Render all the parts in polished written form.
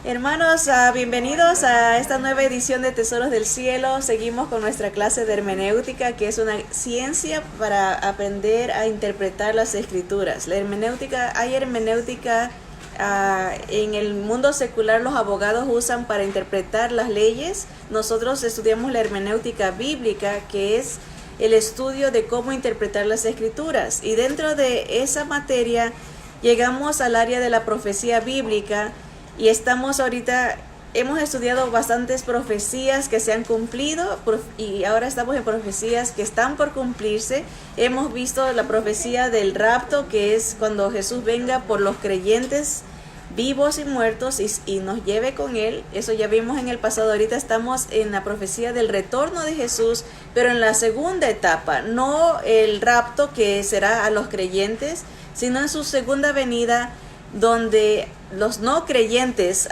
Hermanos, bienvenidos a esta nueva edición de Tesoros del Cielo. Seguimos con nuestra clase de hermenéutica, que es una ciencia para aprender a interpretar las escrituras. La hermenéutica, hay hermenéutica en el mundo secular, los abogados usan para interpretar las leyes. Nosotros estudiamos la hermenéutica bíblica, que es el estudio de cómo interpretar las escrituras. Y dentro de esa materia llegamos al área de la profecía bíblica. Y hemos estudiado bastantes profecías que se han cumplido y ahora estamos en profecías que están por cumplirse. Hemos visto la profecía del rapto, que es cuando Jesús venga por los creyentes vivos y muertos y nos lleve con Él. Eso ya vimos en el pasado. Ahorita estamos en la profecía del retorno de Jesús, pero en la segunda etapa, no el rapto que será a los creyentes, sino en su segunda venida, donde los no creyentes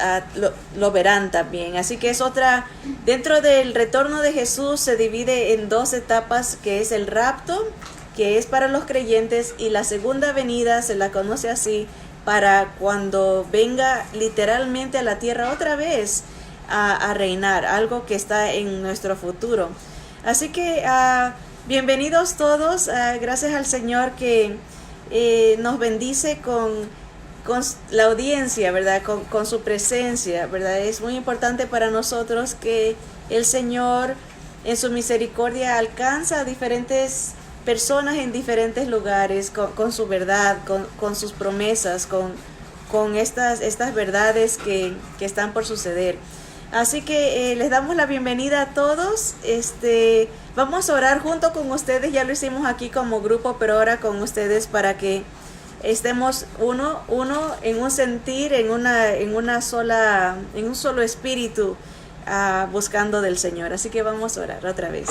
lo verán también. Así que es otra, dentro del retorno de Jesús se divide en dos etapas, que es el rapto, que es para los creyentes, y la segunda venida se la conoce así, para cuando venga literalmente a la tierra otra vez a reinar, algo que está en nuestro futuro. Así que bienvenidos todos, gracias al Señor que nos bendice con la audiencia, ¿verdad? Con su presencia, ¿verdad? Es muy importante para nosotros que el Señor en su misericordia alcanza a diferentes personas en diferentes lugares con su verdad, con sus promesas, con estas verdades que están por suceder. Así que les damos la bienvenida a todos. Vamos a orar junto con ustedes. Ya lo hicimos aquí como grupo, pero ahora con ustedes, para que estemos uno en un sentir, en un solo espíritu, buscando del Señor. Así que vamos a orar otra vez.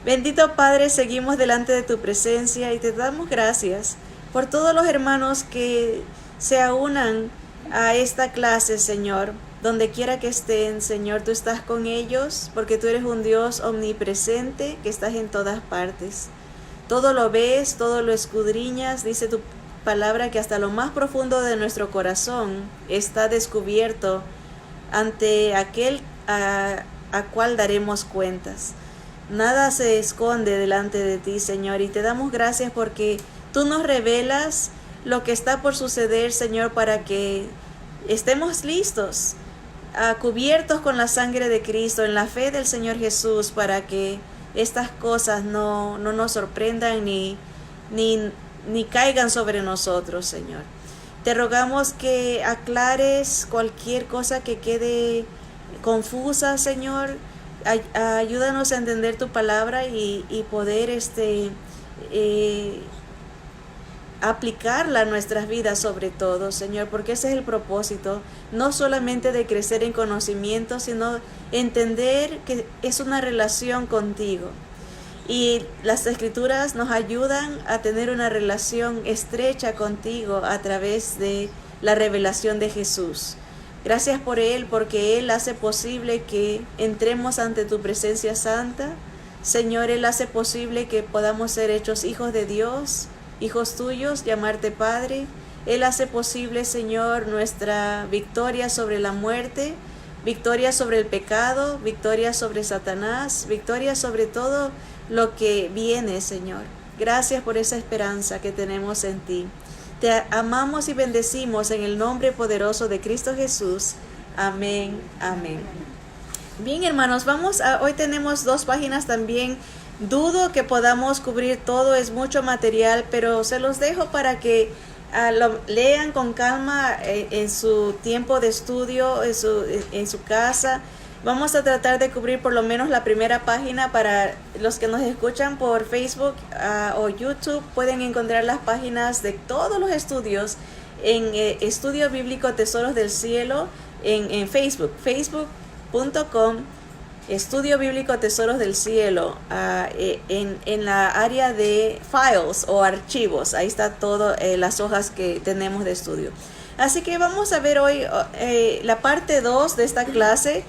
Bendito Padre, seguimos delante de tu presencia y te damos gracias por todos los hermanos que se aunan a esta clase, Señor. Donde quiera que estén, Señor, tú estás con ellos, porque tú eres un Dios omnipresente que estás en todas partes. Todo lo ves, todo lo escudriñas. Dice tu palabra que hasta lo más profundo de nuestro corazón está descubierto ante aquel a cual daremos cuentas. Nada se esconde delante de ti, Señor, y te damos gracias porque tú nos revelas lo que está por suceder, Señor, para que estemos listos, cubiertos con la sangre de Cristo, en la fe del Señor Jesús, para que estas cosas no nos sorprendan ni caigan sobre nosotros, Señor. Te rogamos que aclares cualquier cosa que quede confusa, Señor. Ayúdanos a entender tu palabra y poder aplicarla a nuestras vidas, sobre todo, Señor, porque ese es el propósito, no solamente de crecer en conocimiento, sino entender que es una relación contigo. Y las escrituras nos ayudan a tener una relación estrecha contigo a través de la revelación de Jesús. Gracias por Él, porque Él hace posible que entremos ante tu presencia santa. Señor, Él hace posible que podamos ser hechos hijos de Dios, hijos tuyos, llamarte Padre. Él hace posible, Señor, nuestra victoria sobre la muerte, victoria sobre el pecado, victoria sobre Satanás, victoria sobre todo lo que viene, Señor. Gracias por esa esperanza que tenemos en ti. Te amamos y bendecimos en el nombre poderoso de Cristo Jesús. Amén, amén. Bien, hermanos, hoy tenemos 2 páginas también. Dudo que podamos cubrir todo, es mucho material, pero se los dejo para que lo lean con calma en su tiempo de estudio, en su casa. Vamos a tratar de cubrir por lo menos la primera página. Para los que nos escuchan por Facebook o YouTube, pueden encontrar las páginas de todos los estudios en Estudio Bíblico Tesoros del Cielo en Facebook, facebook.com, Estudio Bíblico Tesoros del Cielo, en la área de files o archivos. Ahí está todo, las hojas que tenemos de estudio. Así que vamos a ver hoy la parte 2 de esta clase,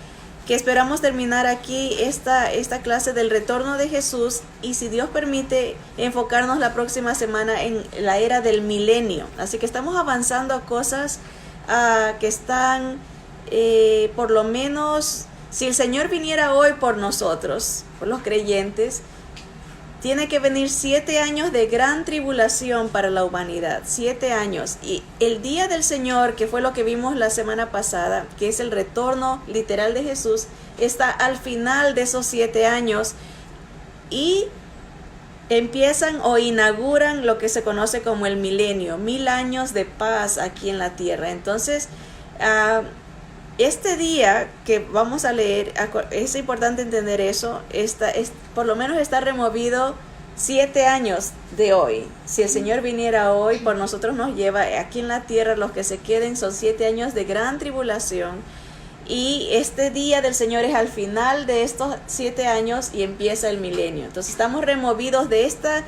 que esperamos terminar aquí esta clase del retorno de Jesús, y si Dios permite enfocarnos la próxima semana en la era del milenio. Así que estamos avanzando a cosas que están por lo menos, si el Señor viniera hoy por nosotros, por los creyentes, tiene que venir 7 años de gran tribulación para la humanidad, 7 años. Y el día del Señor, que fue lo que vimos la semana pasada, que es el retorno literal de Jesús, está al final de esos 7 años y empiezan o inauguran lo que se conoce como el milenio, 1000 años de paz aquí en la tierra. Entonces, este día que vamos a leer, es importante entender eso, por lo menos está removido 7 años de hoy. Si el Señor viniera hoy, por nosotros nos lleva aquí en la tierra, los que se queden son 7 años de gran tribulación. Y este día del Señor es al final de estos 7 años y empieza el milenio. Entonces estamos removidos de esta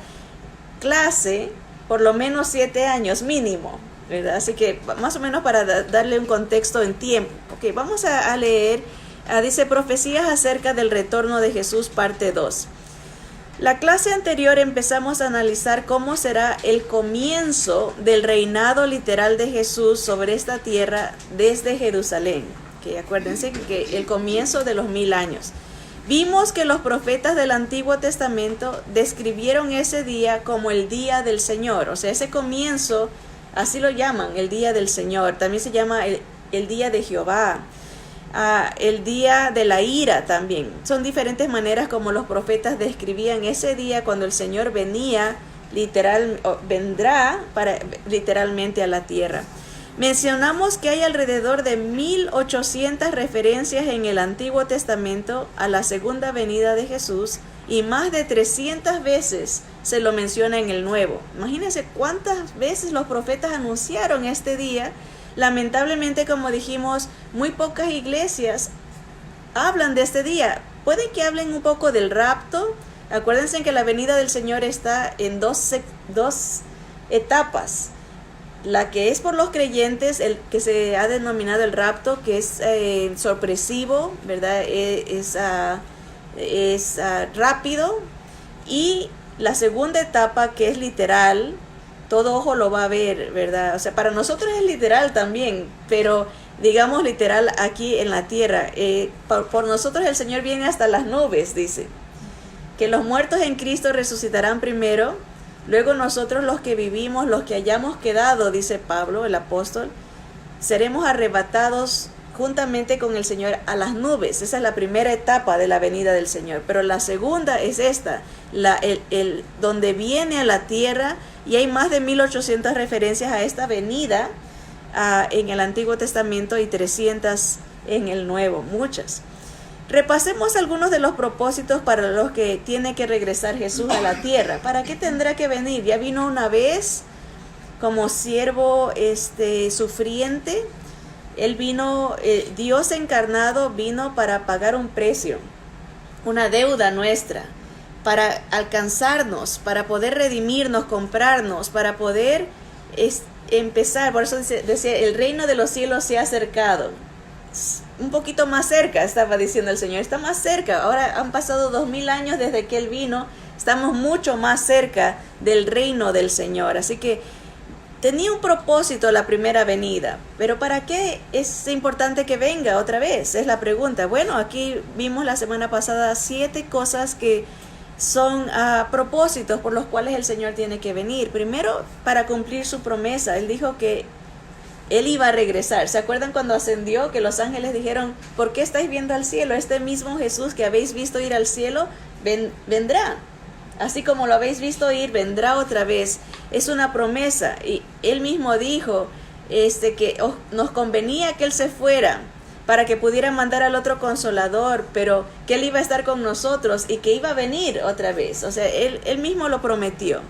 clase por lo menos 7 años mínimo, ¿verdad? Así que más o menos para darle un contexto en tiempo. Ok, vamos a leer, dice Profecías acerca del retorno de Jesús, parte 2. La clase anterior empezamos a analizar cómo será el comienzo del reinado literal de Jesús sobre esta tierra desde Jerusalén. Okay, acuérdense que el comienzo de los 1000 años. Vimos que los profetas del Antiguo Testamento describieron ese día como el día del Señor, o sea, ese comienzo. Así lo llaman, el día del Señor. También se llama el día de Jehová, el día de la ira también. Son diferentes maneras como los profetas describían ese día cuando el Señor vendrá literalmente a la tierra. Mencionamos que hay alrededor de 1800 referencias en el Antiguo Testamento a la segunda venida de Jesús y más de 300 veces se lo menciona en el Nuevo. Imagínense cuántas veces los profetas anunciaron este día. Lamentablemente, como dijimos, muy pocas iglesias hablan de este día. Pueden que hablen un poco del rapto. Acuérdense que la venida del Señor está en dos etapas. La que es por los creyentes, el que se ha denominado el rapto, que es sorpresivo, ¿verdad? Es rápido. Y la segunda etapa, que es literal, todo ojo lo va a ver, ¿verdad? O sea, para nosotros es literal también, pero digamos literal aquí en la tierra. Por nosotros el Señor viene hasta las nubes, dice. Que los muertos en Cristo resucitarán primero. Luego nosotros los que vivimos, los que hayamos quedado, dice Pablo, el apóstol, seremos arrebatados juntamente con el Señor a las nubes. Esa es la primera etapa de la venida del Señor. Pero la segunda es esta, donde viene a la tierra, y hay más de 1800 referencias a esta venida en el Antiguo Testamento y 300 en el Nuevo, muchas. Repasemos algunos de los propósitos para los que tiene que regresar Jesús a la tierra. ¿Para qué tendrá que venir? Ya vino una vez como siervo sufriente. Él vino, Dios encarnado vino para pagar un precio, una deuda nuestra, para alcanzarnos, para poder redimirnos, comprarnos, para poder empezar. Por eso decía, el reino de los cielos se ha acercado. Un poquito más cerca, estaba diciendo el Señor, está más cerca. Ahora han pasado 2000 años desde que Él vino, estamos mucho más cerca del reino del Señor. Así que tenía un propósito la primera venida, pero ¿para qué es importante que venga otra vez? Es la pregunta. Bueno, aquí vimos la semana pasada 7 cosas que son propósitos por los cuales el Señor tiene que venir. Primero, para cumplir su promesa. Él dijo que Él iba a regresar. ¿Se acuerdan cuando ascendió? Que los ángeles dijeron, ¿por qué estáis viendo al cielo? Este mismo Jesús que habéis visto ir al cielo, vendrá. Así como lo habéis visto ir, vendrá otra vez. Es una promesa. Y Él mismo dijo que nos convenía que Él se fuera para que pudiera mandar al otro consolador, pero que Él iba a estar con nosotros y que iba a venir otra vez. O sea, Él mismo lo prometió.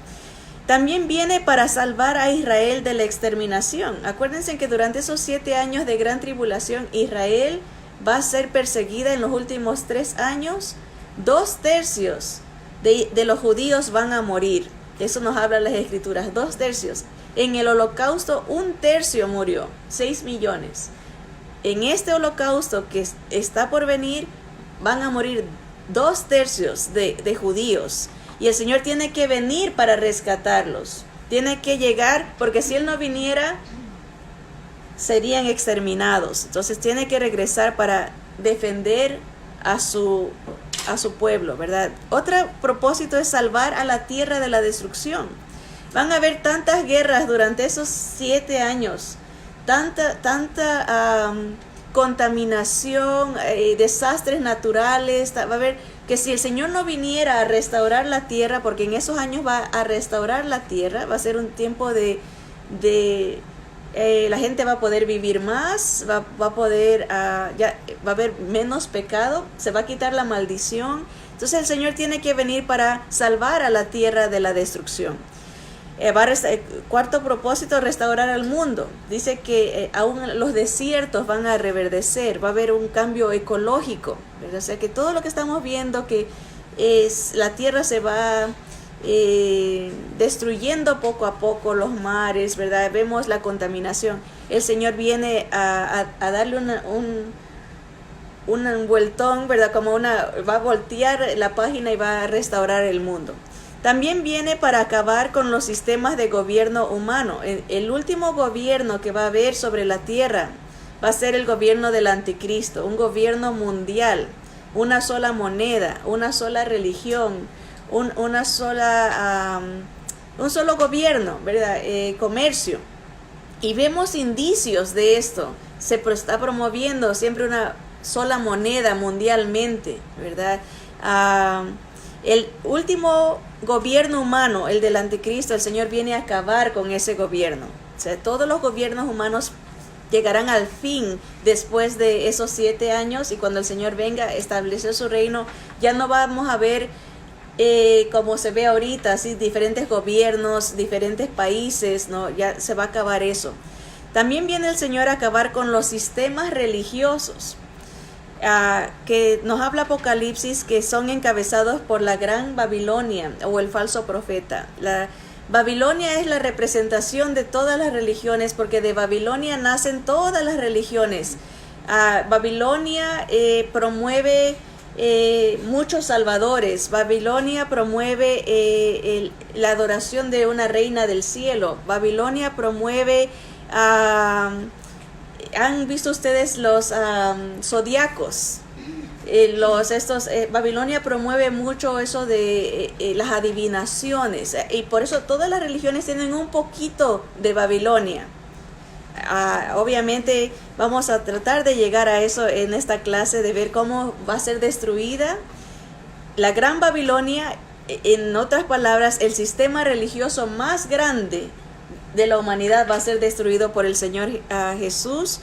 También viene para salvar a Israel de la exterminación. Acuérdense que durante esos 7 años de gran tribulación, Israel va a ser perseguida en los últimos 3 años. 2/3 de los judíos van a morir. Eso nos habla las Escrituras, 2/3. En el holocausto, 1/3 murió, 6 millones. En este holocausto que está por venir, van a morir 2/3 de judíos. Y el Señor tiene que venir para rescatarlos. Tiene que llegar, porque si Él no viniera, serían exterminados. Entonces tiene que regresar para defender a su pueblo, ¿verdad? Otro propósito es salvar a la tierra de la destrucción. Van a haber tantas guerras durante esos 7 años, tanta contaminación, desastres naturales. Va a haber que si el Señor no viniera a restaurar la tierra, porque en esos años va a restaurar la tierra, va a ser un tiempo de la gente va a poder vivir más, va a poder, ya va a haber menos pecado, se va a quitar la maldición. Entonces el Señor tiene que venir para salvar a la tierra de la destrucción. Cuarto propósito, restaurar al mundo. Dice que aún los desiertos van a reverdecer, va a haber un cambio ecológico, ¿verdad? O sea que todo lo que estamos viendo, que la tierra se va destruyendo poco a poco, los mares, ¿verdad? Vemos la contaminación. El Señor viene a darle un vueltón, ¿verdad? Va a voltear la página y va a restaurar el mundo. También viene para acabar con los sistemas de gobierno humano. El último gobierno que va a haber sobre la tierra va a ser el gobierno del anticristo, un gobierno mundial, una sola moneda, una sola religión, un solo gobierno, ¿verdad? Comercio. Y vemos indicios de esto. Se está promoviendo siempre una sola moneda mundialmente, ¿verdad? El último gobierno humano, el del anticristo, el Señor viene a acabar con ese gobierno. O sea, todos los gobiernos humanos llegarán al fin después de esos 7 años, y cuando el Señor venga a establecer su reino, ya no vamos a ver como se ve ahorita, así diferentes gobiernos, diferentes países, ¿no? Ya se va a acabar eso. También viene el Señor a acabar con los sistemas religiosos. Que nos habla Apocalipsis, que son encabezados por la gran Babilonia o el falso profeta. La Babilonia es la representación de todas las religiones, porque de Babilonia nacen todas las religiones. Babilonia promueve muchos salvadores. Babilonia promueve la adoración de una reina del cielo. Babilonia promueve ¿han visto ustedes los zodiacos? Babilonia promueve mucho eso de las adivinaciones, y por eso todas las religiones tienen un poquito de Babilonia. Obviamente vamos a tratar de llegar a eso en esta clase, de ver cómo va a ser destruida la gran Babilonia. En otras palabras, el sistema religioso más grande de la humanidad va a ser destruido por el Señor Jesús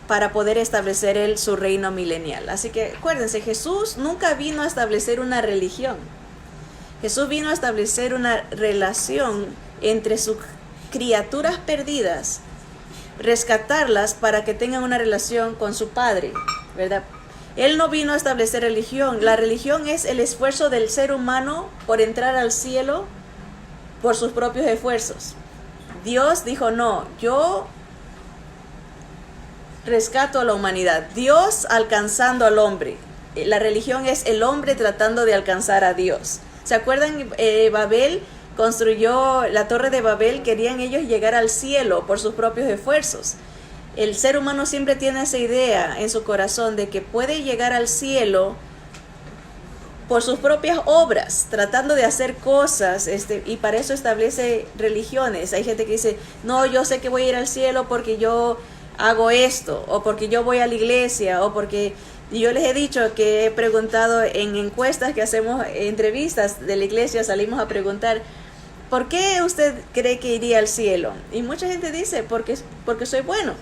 para poder establecer su reino milenial. Así que acuérdense, Jesús nunca vino a establecer una religión. Jesús vino a establecer una relación entre sus criaturas perdidas, rescatarlas para que tengan una relación con su Padre, ¿verdad? Él no vino a establecer religión. La religión es el esfuerzo del ser humano por entrar al cielo por sus propios esfuerzos. Dios dijo, no, yo rescato a la humanidad. Dios alcanzando al hombre. La religión es el hombre tratando de alcanzar a Dios. ¿Se acuerdan? Babel construyó la torre de Babel, querían ellos llegar al cielo por sus propios esfuerzos. El ser humano siempre tiene esa idea en su corazón de que puede llegar al cielo por sus propias obras, tratando de hacer cosas, y para eso establece religiones. Hay gente que dice, no, yo sé que voy a ir al cielo porque yo hago esto, o porque yo voy a la iglesia, o porque... Yo les he dicho que he preguntado en encuestas que hacemos, entrevistas de la iglesia, salimos a preguntar, ¿por qué usted cree que iría al cielo? Y mucha gente dice, porque soy bueno,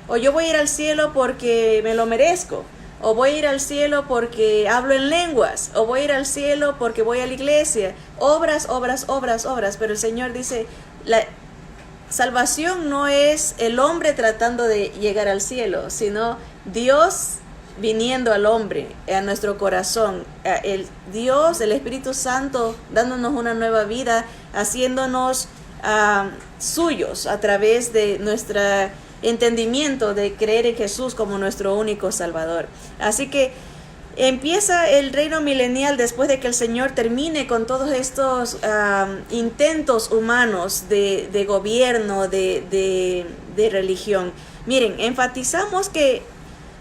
o yo voy a ir al cielo porque me lo merezco, o voy a ir al cielo porque hablo en lenguas, o voy a ir al cielo porque voy a la iglesia. Obras, obras, obras, obras. Pero el Señor dice, la salvación no es el hombre tratando de llegar al cielo, sino Dios viniendo al hombre, a nuestro corazón. El Dios, el Espíritu Santo, dándonos una nueva vida, haciéndonos suyos a través de nuestro entendimiento de creer en Jesús como nuestro único Salvador. Así que empieza el reino milenial después de que el Señor termine con todos estos intentos humanos de gobierno, de de religión. Miren, enfatizamos que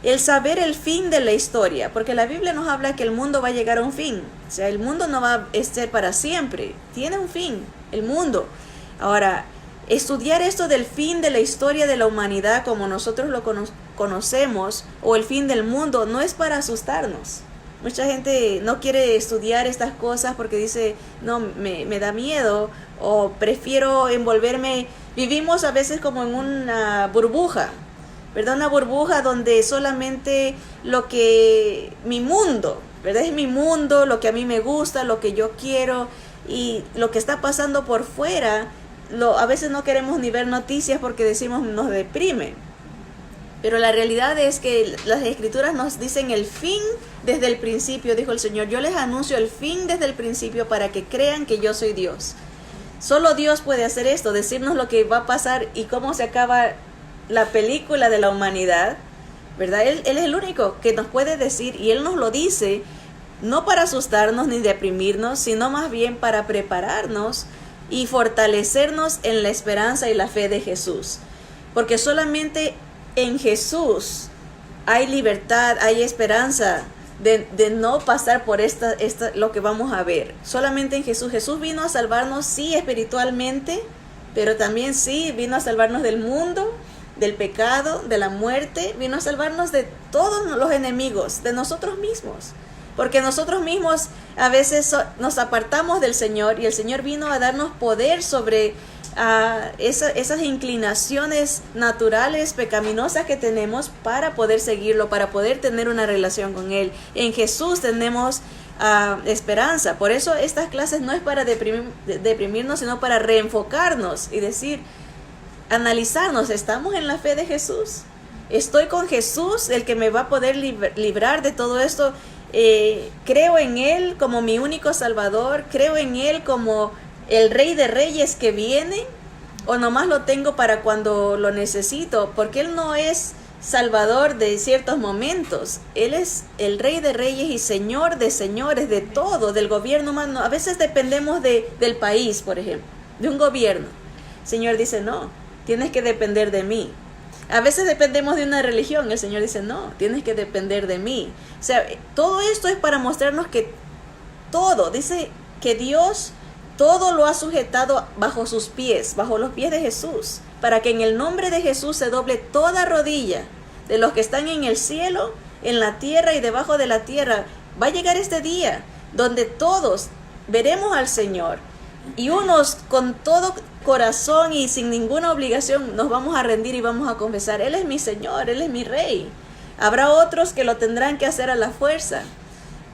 el saber el fin de la historia, porque la Biblia nos habla que el mundo va a llegar a un fin. O sea, el mundo no va a ser para siempre, tiene un fin, el mundo. Ahora, estudiar esto del fin de la historia de la humanidad como nosotros lo conocemos, o el fin del mundo, no es para asustarnos. Mucha gente no quiere estudiar estas cosas porque dice, no, me da miedo, o prefiero envolverme. Vivimos a veces como en una burbuja, ¿verdad? Una burbuja donde solamente mi mundo, ¿verdad? Es mi mundo, lo que a mí me gusta, lo que yo quiero, y lo que está pasando por fuera, a veces no queremos ni ver noticias porque decimos nos deprime. Pero la realidad es que las escrituras nos dicen el fin desde el principio, dijo el Señor. Yo les anuncio el fin desde el principio para que crean que yo soy Dios. Solo Dios puede hacer esto, decirnos lo que va a pasar y cómo se acaba la película de la humanidad, ¿verdad? Él es el único que nos puede decir, y Él nos lo dice, no para asustarnos ni deprimirnos, sino más bien para prepararnos y fortalecernos en la esperanza y la fe de Jesús. Porque solamente en Jesús hay libertad, hay esperanza de no pasar por lo que vamos a ver. Solamente en Jesús. Jesús vino a salvarnos, sí, espiritualmente, pero también sí, vino a salvarnos del mundo, del pecado, de la muerte. Vino a salvarnos de todos los enemigos, de nosotros mismos. Porque nosotros mismos a veces nos apartamos del Señor, y el Señor vino a darnos poder sobre esas inclinaciones naturales, pecaminosas que tenemos, para poder seguirlo, para poder tener una relación con Él. En Jesús tenemos esperanza. Por eso estas clases no es para deprimirnos, sino para reenfocarnos y decir, analizarnos, ¿estamos en la fe de Jesús? ¿Estoy con Jesús, el que me va a poder librar de todo esto? ¿Creo en Él como mi único Salvador? ¿Creo en Él como el Rey de Reyes que viene? ¿O nomás lo tengo para cuando lo necesito? Porque Él no es Salvador de ciertos momentos. Él es el Rey de Reyes y Señor de señores, de todo, del gobierno humano. A veces dependemos del país, por ejemplo, de un gobierno. El Señor dice, no, tienes que depender de mí. A veces dependemos de una religión. El Señor dice, no, tienes que depender de mí. O sea, todo esto es para mostrarnos que todo, dice que Dios todo lo ha sujetado bajo sus pies, bajo los pies de Jesús, para que en el nombre de Jesús se doble toda rodilla de los que están en el cielo, en la tierra y debajo de la tierra. Va a llegar este día donde todos veremos al Señor, y unos con todo corazón y sin ninguna obligación nos vamos a rendir y vamos a confesar, Él es mi Señor, Él es mi Rey. Habrá otros que lo tendrán que hacer a la fuerza,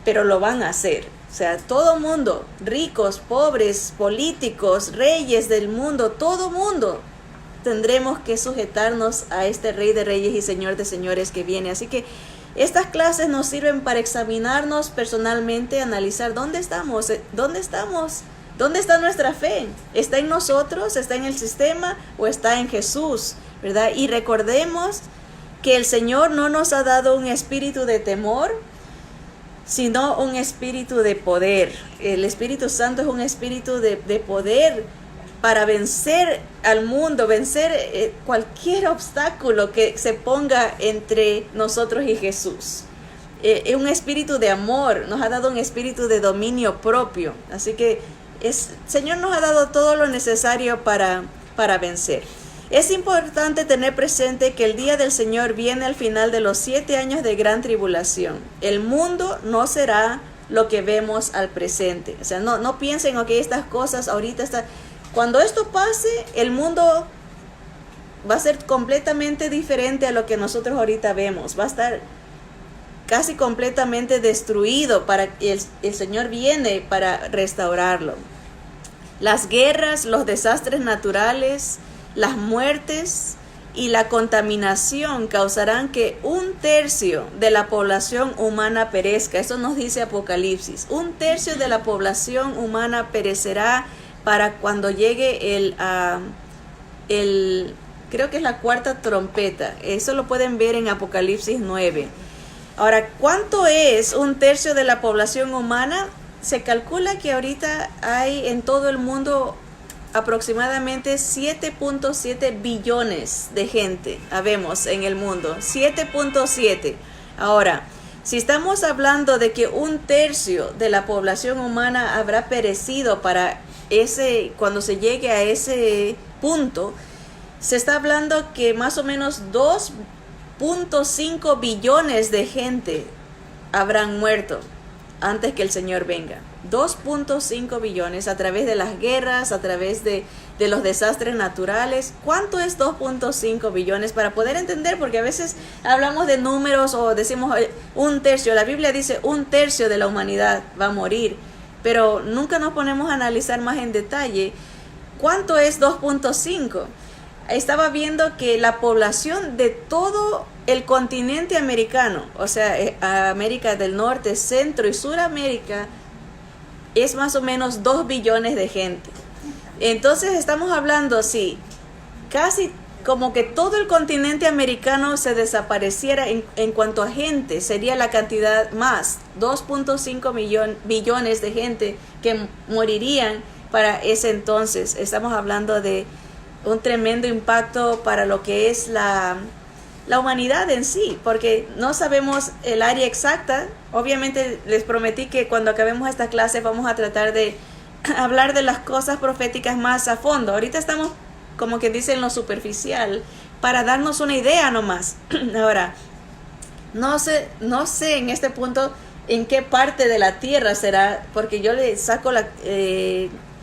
pero lo van a hacer. O sea, todo mundo, ricos, pobres, políticos, reyes del mundo, todo mundo tendremos que sujetarnos a este Rey de Reyes y Señor de Señores que viene. Así que estas clases nos sirven para examinarnos personalmente, analizar dónde estamos, dónde está nuestra fe. ¿Está en nosotros, está en el sistema o está en Jesús? ¿Verdad? Y recordemos que el Señor no nos ha dado un espíritu de temor, sino un espíritu de poder. El Espíritu Santo es un espíritu de poder para vencer al mundo, vencer cualquier obstáculo que se ponga entre nosotros y Jesús. Un espíritu de amor, nos ha dado un espíritu de dominio propio. Así que el Señor nos ha dado todo lo necesario para vencer. Es importante tener presente que el día del Señor viene al final de los 7 años de gran tribulación. El mundo no será lo que vemos al presente. O sea, no piensen, ok, estas cosas ahorita están. Cuando esto pase, el mundo va a ser completamente diferente a lo que nosotros ahorita vemos. Va a estar casi completamente destruido. El Señor viene para restaurarlo. Las guerras, los desastres naturales, las muertes y la contaminación causarán que 1/3 de la población humana perezca. Eso nos dice Apocalipsis. 1/3 de la población humana perecerá para cuando llegue creo que es la 4ª trompeta. Eso lo pueden ver en Apocalipsis 9. Ahora, ¿cuánto es 1/3 de la población humana? Se calcula que ahorita hay en todo el mundo aproximadamente 7.7 billones de gente habemos en el mundo. 7.7. Ahora, si estamos hablando de que 1/3 de la población humana habrá perecido cuando se llegue a ese punto, se está hablando que más o menos 2.5 billones de gente habrán muerto antes que el Señor venga. 2.5 billones a través de las guerras, a través de los desastres naturales. ¿Cuánto es 2.5 billones? Para poder entender, porque a veces hablamos de números o decimos 1/3. La Biblia dice 1/3 de la humanidad va a morir, pero nunca nos ponemos a analizar más en detalle. ¿Cuánto es 2.5? Estaba viendo que la población de todo el continente americano, o sea, América del Norte, Centro y Suramérica, es más o menos 2 billones de gente. Entonces estamos hablando, sí, casi como que todo el continente americano se desapareciera en cuanto a gente, sería la cantidad más, 2.5 billones de gente que morirían para ese entonces. Estamos hablando de un tremendo impacto para lo que es la humanidad en sí, porque no sabemos el área exacta. Obviamente les prometí que cuando acabemos esta clase vamos a tratar de hablar de las cosas proféticas más a fondo. Ahorita estamos, como que dicen, lo superficial, para darnos una idea nomás. Ahora, no sé en este punto en qué parte de la tierra será, porque yo le saco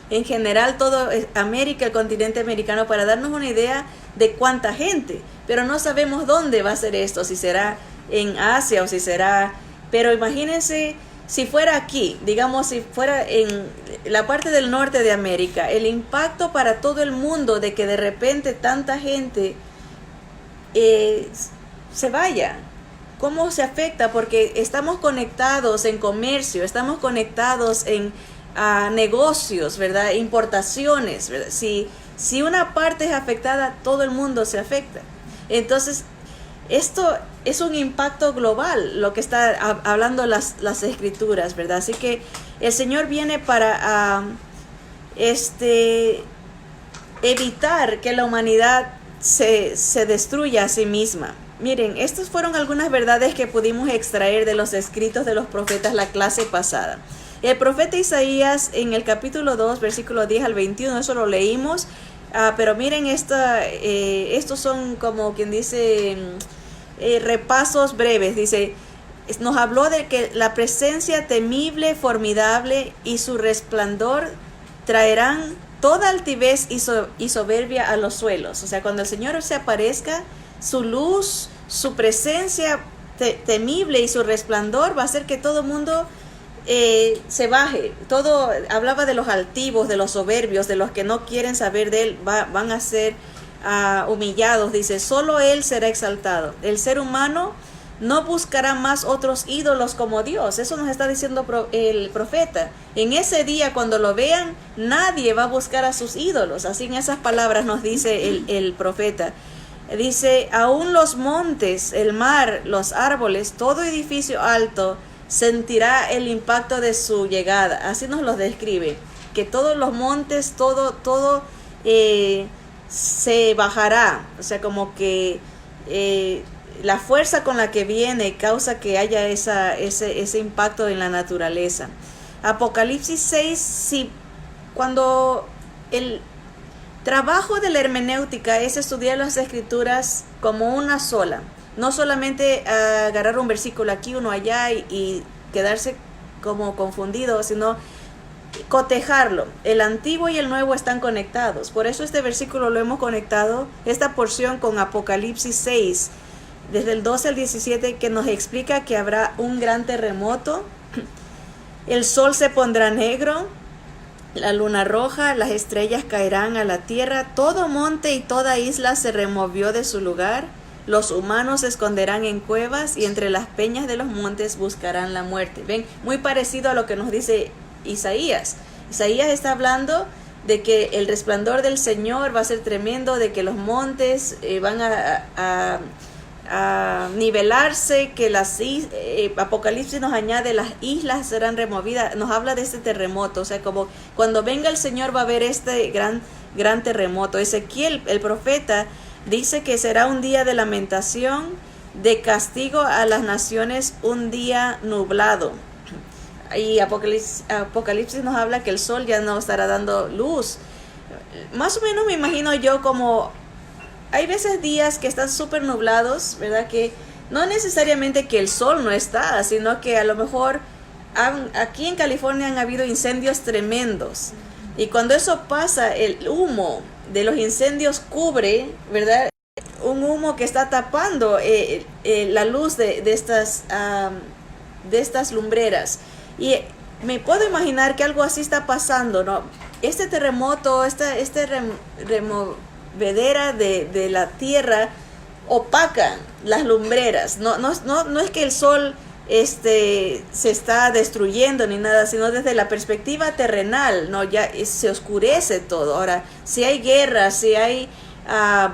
en general todo América, el continente americano, para darnos una idea de cuánta gente, pero no sabemos dónde va a ser esto, si será en Asia o si será, pero imagínense si fuera aquí, digamos, si fuera en la parte del norte de América, el impacto para todo el mundo de que de repente tanta gente se vaya. ¿Cómo se afecta? Porque estamos conectados en comercio, estamos conectados en negocios, ¿verdad? Importaciones, ¿verdad? Si una parte es afectada, todo el mundo se afecta. Entonces, esto es un impacto global, lo que está hablando las escrituras, ¿verdad? Así que el Señor viene para evitar que la humanidad se destruya a sí misma. Miren, estas fueron algunas verdades que pudimos extraer de los escritos de los profetas la clase pasada. El profeta Isaías en el capítulo 2, versículo 10 al 21, eso lo leímos, pero miren, estos son como quien dice repasos breves. Dice, nos habló de que la presencia temible, formidable y su resplandor traerán toda altivez y soberbia a los suelos. O sea, cuando el Señor se aparezca, su luz, su presencia temible y su resplandor va a hacer que todo mundo se baje. Todo hablaba de los altivos, de los soberbios, de los que no quieren saber de él, van a ser humillados. Dice, solo él será exaltado. El ser humano no buscará más otros ídolos como Dios. Eso nos está diciendo el profeta. En ese día, cuando lo vean, nadie va a buscar a sus ídolos. Así, en esas palabras nos dice el profeta. Dice, aún los montes, el mar, los árboles, todo edificio alto sentirá el impacto de su llegada. Así nos los describe, que todos los montes, todo se bajará. O sea, como que la fuerza con la que viene causa que haya ese impacto en la naturaleza. Apocalipsis 6, cuando el trabajo de la hermenéutica es estudiar las escrituras como una sola, no solamente agarrar un versículo aquí, uno allá y quedarse como confundido, sino cotejarlo. El antiguo y el nuevo están conectados. Por eso este versículo lo hemos conectado, esta porción, con Apocalipsis 6, desde el 12 al 17, que nos explica que habrá un gran terremoto, el sol se pondrá negro, la luna roja, las estrellas caerán a la tierra, todo monte y toda isla se removió de su lugar, los humanos se esconderán en cuevas y entre las peñas de los montes buscarán la muerte. Ven, muy parecido a lo que nos dice Isaías. Isaías está hablando de que el resplandor del Señor va a ser tremendo, de que los montes van a nivelarse, que Apocalipsis nos añade, las islas serán removidas, nos habla de este terremoto. O sea, como cuando venga el Señor va a haber este gran gran terremoto. Ezequiel, el profeta, dice que será un día de lamentación, de castigo a las naciones, un día nublado. Y Apocalipsis nos habla que el sol ya no estará dando luz. Más o menos me imagino yo como hay veces días que están súper nublados, ¿verdad? Que no necesariamente que el sol no está, sino que a lo mejor aquí en California han habido incendios tremendos. Y cuando eso pasa, el humo de los incendios cubre, ¿verdad? Un humo que está tapando la luz de estas lumbreras. Y me puedo imaginar que algo así está pasando, ¿no? Este terremoto, removedera de la tierra opaca las lumbreras. No es que el sol se está destruyendo ni nada, sino desde la perspectiva terrenal, ¿no? Ya se oscurece todo. Ahora, si hay guerra, si hay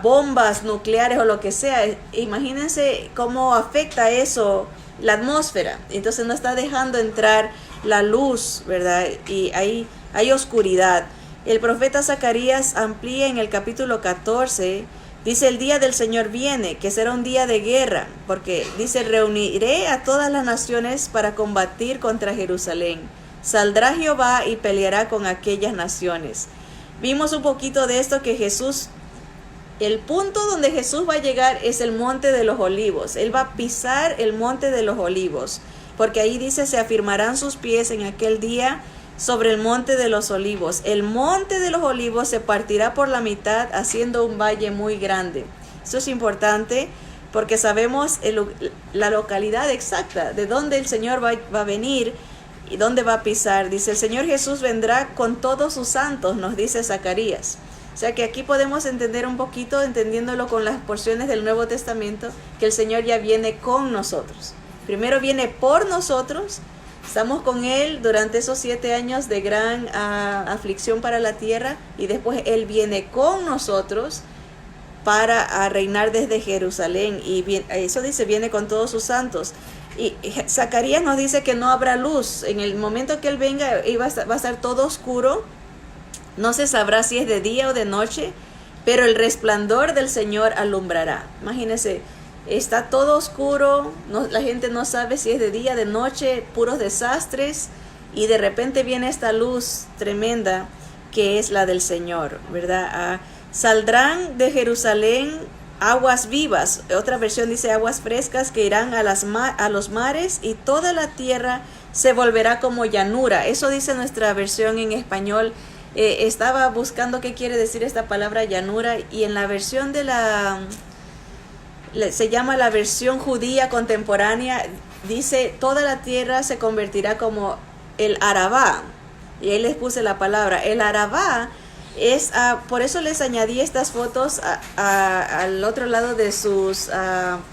bombas nucleares o lo que sea, imagínense cómo afecta eso la atmósfera. Entonces no está dejando entrar la luz, ¿verdad? Y hay oscuridad. El profeta Zacarías amplía en el capítulo 14, dice: el día del Señor viene, que será un día de guerra, porque dice: reuniré a todas las naciones para combatir contra Jerusalén. Saldrá Jehová y peleará con aquellas naciones. Vimos un poquito de esto, que Jesús, el punto donde Jesús va a llegar es el monte de los olivos. Él va a pisar el monte de los olivos, porque ahí dice: se afirmarán sus pies en aquel día sobre el monte de los olivos. El monte de los olivos se partirá por la mitad, haciendo un valle muy grande. Eso es importante porque sabemos la localidad exacta de dónde el Señor va a venir y dónde va a pisar. Dice: el Señor Jesús vendrá con todos sus santos, nos dice Zacarías. O sea que aquí podemos entender un poquito, entendiéndolo con las porciones del Nuevo Testamento, que el Señor ya viene con nosotros. Primero viene por nosotros. Estamos con Él durante esos 7 años de gran aflicción para la tierra, y después Él viene con nosotros para reinar desde Jerusalén. Y eso dice: viene con todos sus santos. Y Zacarías nos dice que no habrá luz. En el momento que Él venga va a estar todo oscuro. No se sabrá si es de día o de noche, pero el resplandor del Señor alumbrará. Imagínense. Está todo oscuro, la gente no sabe si es de día, de noche, puros desastres, y de repente viene esta luz tremenda que es la del Señor, ¿verdad? Saldrán de Jerusalén aguas vivas. Otra versión dice aguas frescas que irán a los mares, y toda la tierra se volverá como llanura. Eso dice nuestra versión en español. Estaba buscando qué quiere decir esta palabra llanura, y en la versión se llama la versión judía contemporánea, dice: toda la tierra se convertirá como el Arabá. Y ahí les puse la palabra. El Arabá es, por eso les añadí estas fotos al otro lado de sus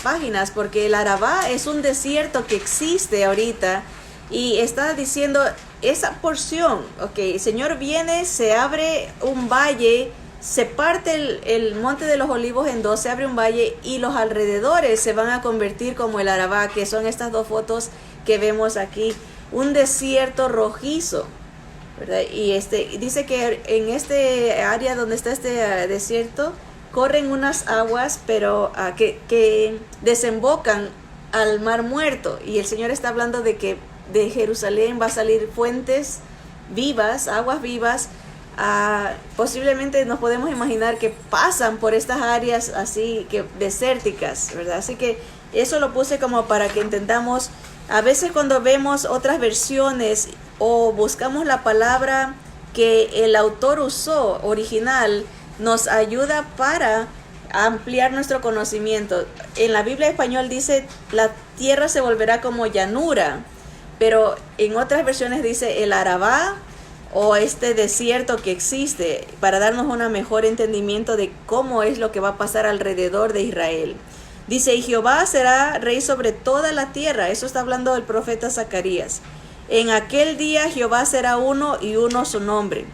páginas, porque el Arabá es un desierto que existe ahorita, y está diciendo esa porción, el Señor viene, se abre un valle, se parte el monte de los olivos en dos, se abre un valle, y los alrededores se van a convertir como el Arabá, que son estas dos fotos que vemos aquí, un desierto rojizo, ¿verdad? Y dice que en este área donde está este desierto corren unas aguas, pero que desembocan al Mar Muerto, y el Señor está hablando de que de Jerusalén va a salir fuentes vivas, aguas vivas. Posiblemente nos podemos imaginar que pasan por estas áreas así que desérticas, ¿verdad? Así que eso lo puse como para que entendamos. A veces cuando vemos otras versiones o buscamos la palabra que el autor usó original, nos ayuda para ampliar nuestro conocimiento. En la Biblia español dice: la tierra se volverá como llanura, pero en otras versiones dice el Arabá, o este desierto que existe, para darnos un mejor entendimiento de cómo es lo que va a pasar alrededor de Israel. Dice: y Jehová será rey sobre toda la tierra. Eso está hablando el profeta Zacarías. En aquel día Jehová será uno, y uno su nombre.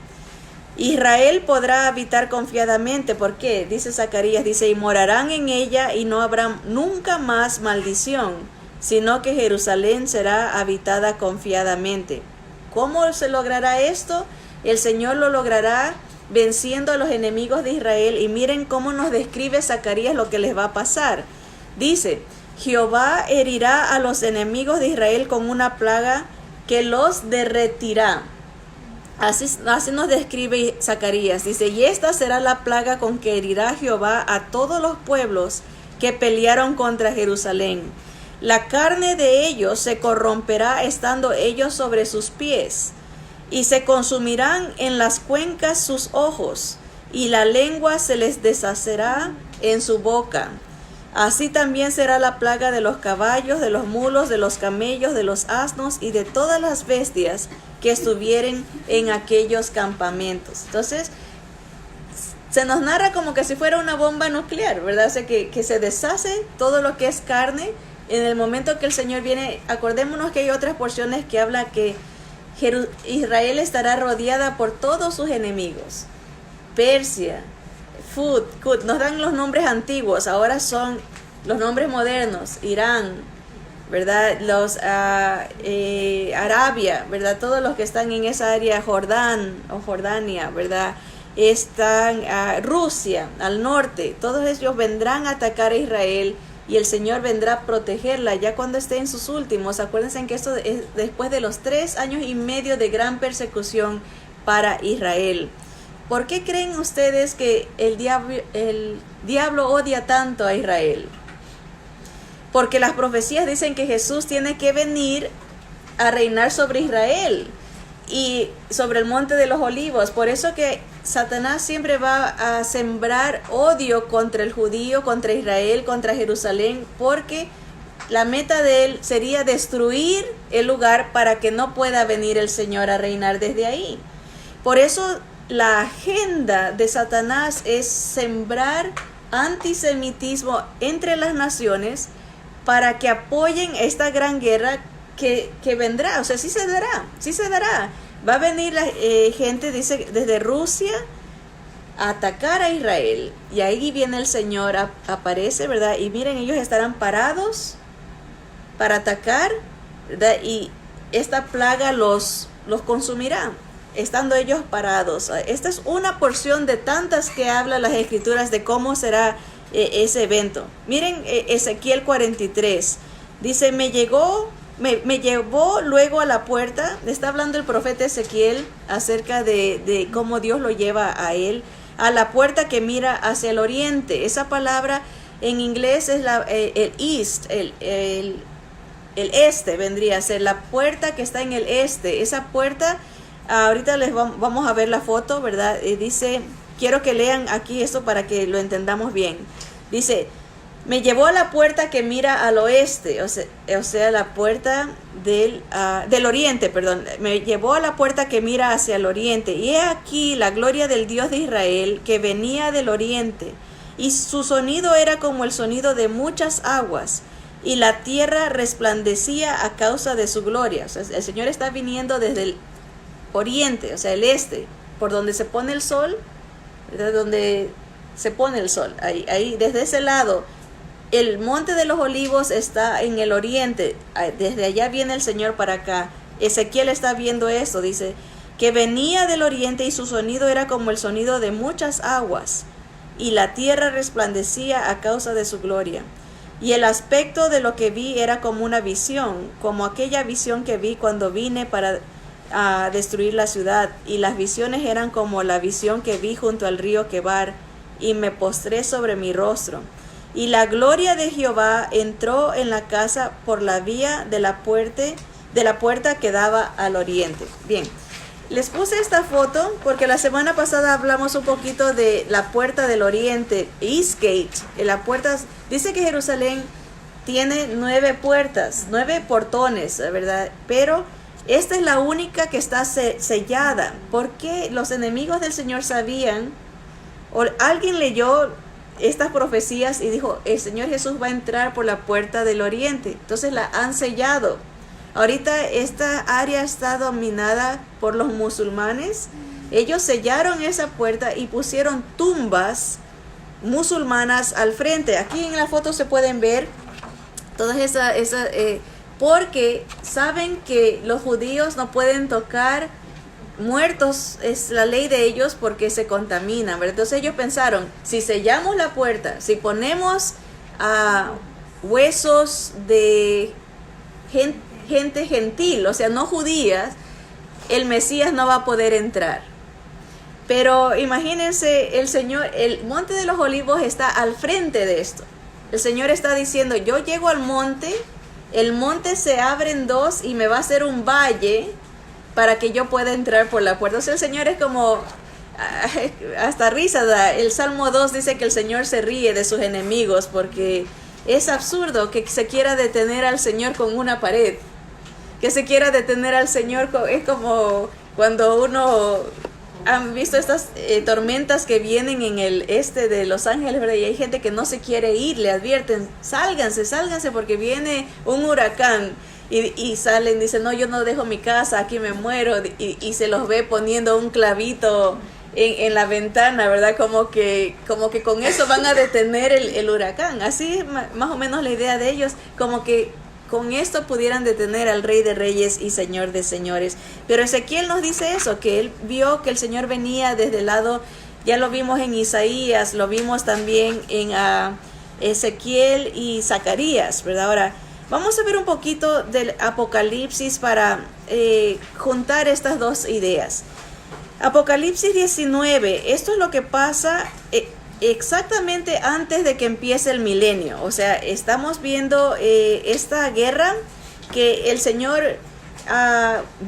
Israel podrá habitar confiadamente. ¿Por qué? Dice Zacarías, dice: y morarán en ella, y no habrá nunca más maldición, sino que Jerusalén será habitada confiadamente. ¿Cómo se logrará esto? El Señor lo logrará venciendo a los enemigos de Israel. Y miren cómo nos describe Zacarías lo que les va a pasar. Dice, Jehová herirá a los enemigos de Israel con una plaga que los derretirá. Así nos describe Zacarías. Dice, y esta será la plaga con que herirá Jehová a todos los pueblos que pelearon contra Jerusalén. La carne de ellos se corromperá estando ellos sobre sus pies, y se consumirán en las cuencas sus ojos, y la lengua se les deshacerá en su boca. Así también será la plaga de los caballos, de los mulos, de los camellos, de los asnos y de todas las bestias que estuvieren en aquellos campamentos. Entonces, se nos narra como que si fuera una bomba nuclear, ¿verdad? O sea, que se deshace todo lo que es carne. En el momento que el Señor viene, acordémonos que hay otras porciones que habla que Israel estará rodeada por todos sus enemigos. Persia, Fud, Cud, nos dan los nombres antiguos, ahora son los nombres modernos, Irán, ¿verdad? Los Arabia, ¿verdad? Todos los que están en esa área, Jordán o Jordania, ¿verdad? Están Rusia, al norte, todos ellos vendrán a atacar a Israel. Y el Señor vendrá a protegerla ya cuando esté en sus últimos. Acuérdense que esto es después de los 3 años y medio de gran persecución para Israel. ¿Por qué creen ustedes que el diablo odia tanto a Israel? Porque las profecías dicen que Jesús tiene que venir a reinar sobre Israel y sobre el monte de los olivos. Por eso que Satanás siempre va a sembrar odio contra el judío, contra Israel, contra Jerusalén, porque la meta de él sería destruir el lugar para que no pueda venir el Señor a reinar desde ahí. Por eso la agenda de Satanás es sembrar antisemitismo entre las naciones para que apoyen esta gran guerra que vendrá. O sea, sí se dará. Va a venir la gente, dice, desde Rusia a atacar a Israel. Y ahí viene el Señor, aparece, ¿verdad? Y miren, ellos estarán parados para atacar, ¿verdad? Y esta plaga los consumirá, estando ellos parados. Esta es una porción de tantas que habla las Escrituras de cómo será ese evento. Miren Ezequiel 43. Dice, me llevó luego a la puerta. Está hablando el profeta Ezequiel acerca de cómo Dios lo lleva a él, a la puerta que mira hacia el oriente. Esa palabra en inglés es el east, el este vendría a ser la puerta que está en el este. Esa puerta, ahorita vamos a ver la foto, ¿verdad? Dice, quiero que lean aquí esto para que lo entendamos bien. Dice, me llevó a la puerta que mira al oeste, o sea la puerta del oriente, perdón. Me llevó a la puerta que mira hacia el oriente. Y he aquí la gloria del Dios de Israel que venía del oriente. Y su sonido era como el sonido de muchas aguas. Y la tierra resplandecía a causa de su gloria. O sea, el Señor está viniendo desde el oriente, o sea, el este, por donde se pone el sol, ¿verdad? Donde se pone el sol. Ahí desde ese lado. El monte de los olivos está en el oriente, desde allá viene el Señor para acá. Ezequiel está viendo eso, dice, que venía del oriente y su sonido era como el sonido de muchas aguas, y la tierra resplandecía a causa de su gloria. Y el aspecto de lo que vi era como una visión, como aquella visión que vi cuando vine para destruir la ciudad, y las visiones eran como la visión que vi junto al río Quebar, y me postré sobre mi rostro. Y la gloria de Jehová entró en la casa por la vía de la puerta que daba al oriente. Bien, les puse esta foto porque la semana pasada hablamos un poquito de la puerta del oriente, East Gate. La puerta, dice que Jerusalén tiene 9 puertas, 9 portones, ¿verdad? Pero esta es la única que está sellada, porque los enemigos del Señor sabían, o alguien leyó estas profecías y dijo, el Señor Jesús va a entrar por la puerta del oriente. Entonces la han sellado. Ahorita esta área está dominada por los musulmanes. Ellos sellaron esa puerta y pusieron tumbas musulmanas al frente. Aquí en la foto se pueden ver todas porque saben que los judíos no pueden tocar muertos es la ley de ellos porque se contaminan, ¿verdad? Entonces ellos pensaron, si sellamos la puerta, si ponemos huesos de gente gentil, o sea, no judías, el Mesías no va a poder entrar. Pero imagínense, el Monte de los Olivos está al frente de esto. El Señor está diciendo, yo llego al monte, el monte se abre en dos y me va a hacer un valle para que yo pueda entrar por la puerta. O sea, el Señor es como, hasta risa da. El Salmo 2 dice que el Señor se ríe de sus enemigos porque es absurdo que se quiera detener al Señor con una pared. Que se quiera detener al Señor, es como cuando uno... ¿Han visto estas tormentas que vienen en el este de Los Ángeles, ¿verdad? Y hay gente que no se quiere ir, le advierten, sálganse porque viene un huracán. Y salen, dicen, no, yo no dejo mi casa, aquí me muero. Y se los ve poniendo un clavito en la ventana, ¿verdad? Como que con eso van a detener el huracán. Así es más o menos la idea de ellos, como que con esto pudieran detener al Rey de Reyes y Señor de Señores. Pero Ezequiel nos dice eso, que él vio que el Señor venía desde el lado, ya lo vimos en Isaías, lo vimos también en Ezequiel y Zacarías, ¿verdad? Ahora, vamos a ver un poquito del Apocalipsis para juntar estas dos ideas. Apocalipsis 19, esto es lo que pasa exactamente antes de que empiece el milenio. O sea, estamos viendo esta guerra que el Señor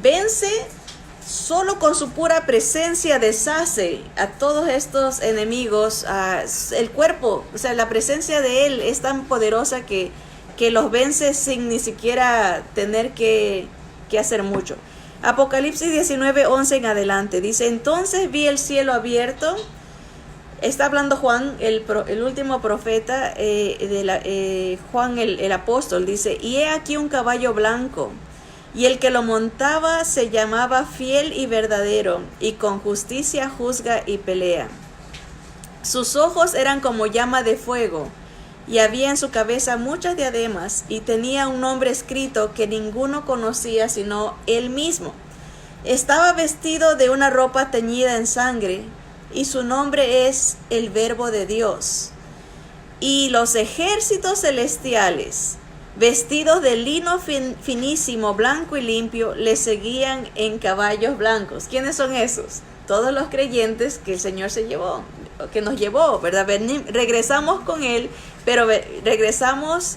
vence solo con su pura presencia, deshace a todos estos enemigos. El cuerpo, o sea, la presencia de Él es tan poderosa que los vence sin ni siquiera tener que hacer mucho. Apocalipsis 19, 11 en adelante, dice, entonces vi el cielo abierto. Está hablando Juan, el último profeta, Juan el apóstol, dice, y he aquí un caballo blanco, y el que lo montaba se llamaba Fiel y Verdadero, y con justicia juzga y pelea. Sus ojos eran como llama de fuego, y había en su cabeza muchas diademas, y tenía un nombre escrito que ninguno conocía sino él mismo. Estaba vestido de una ropa teñida en sangre, y su nombre es el Verbo de Dios. Y los ejércitos celestiales, vestidos de lino finísimo, blanco y limpio, le seguían en caballos blancos. ¿Quiénes son esos? Todos los creyentes que el Señor se llevó, que nos llevó, ¿verdad? Regresamos con Él, pero regresamos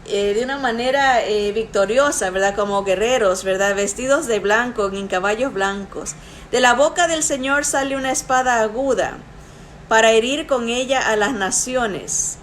de una manera victoriosa, ¿verdad? Como guerreros, ¿verdad? Vestidos de blanco, en caballos blancos. De la boca del Señor sale una espada aguda para herir con ella a las naciones.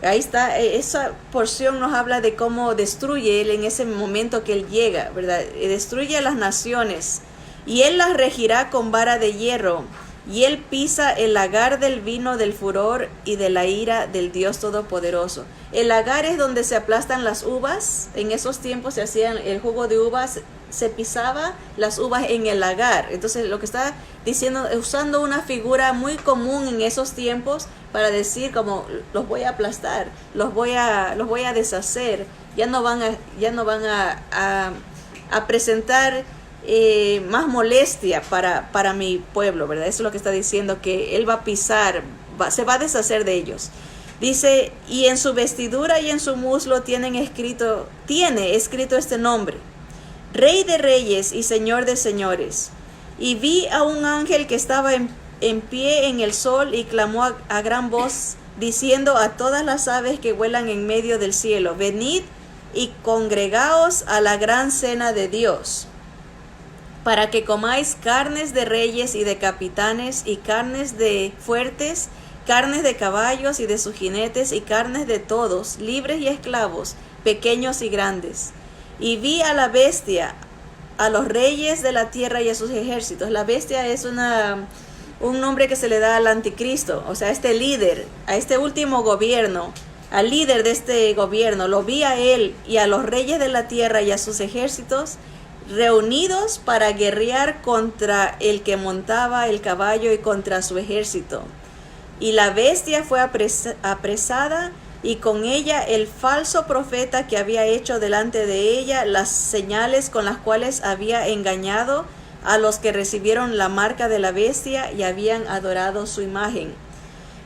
Ahí está, esa porción nos habla de cómo destruye Él en ese momento que Él llega, ¿verdad? Destruye a las naciones y Él las regirá con vara de hierro. Y Él pisa el lagar del vino del furor y de la ira del Dios Todopoderoso. El lagar es donde se aplastan las uvas. En esos tiempos se hacían el jugo de uvas, se pisaba las uvas en el lagar. Entonces lo que está diciendo, usando una figura muy común en esos tiempos para decir como los voy a aplastar, los voy a deshacer. Ya no van a presentar más molestia para mi pueblo, ¿verdad? Eso es lo que está diciendo, que Él va a pisar, se va a deshacer de ellos. Dice, y en su vestidura y en su muslo tiene escrito este nombre, Rey de Reyes y Señor de Señores. Y vi a un ángel que estaba en pie en el sol y clamó a gran voz, diciendo a todas las aves que vuelan en medio del cielo, venid y congregaos a la gran cena de Dios, para que comáis carnes de reyes y de capitanes, y carnes de fuertes, carnes de caballos y de sus jinetes, y carnes de todos, libres y esclavos, pequeños y grandes. Y vi a la bestia, a los reyes de la tierra y a sus ejércitos. La bestia es un nombre que se le da al anticristo, o sea, este líder, a este último gobierno, al líder de este gobierno. Lo vi a él y a los reyes de la tierra y a sus ejércitos, reunidos para guerrear contra el que montaba el caballo y contra su ejército. Y la bestia fue apresada, y con ella el falso profeta que había hecho delante de ella las señales con las cuales había engañado a los que recibieron la marca de la bestia y habían adorado su imagen.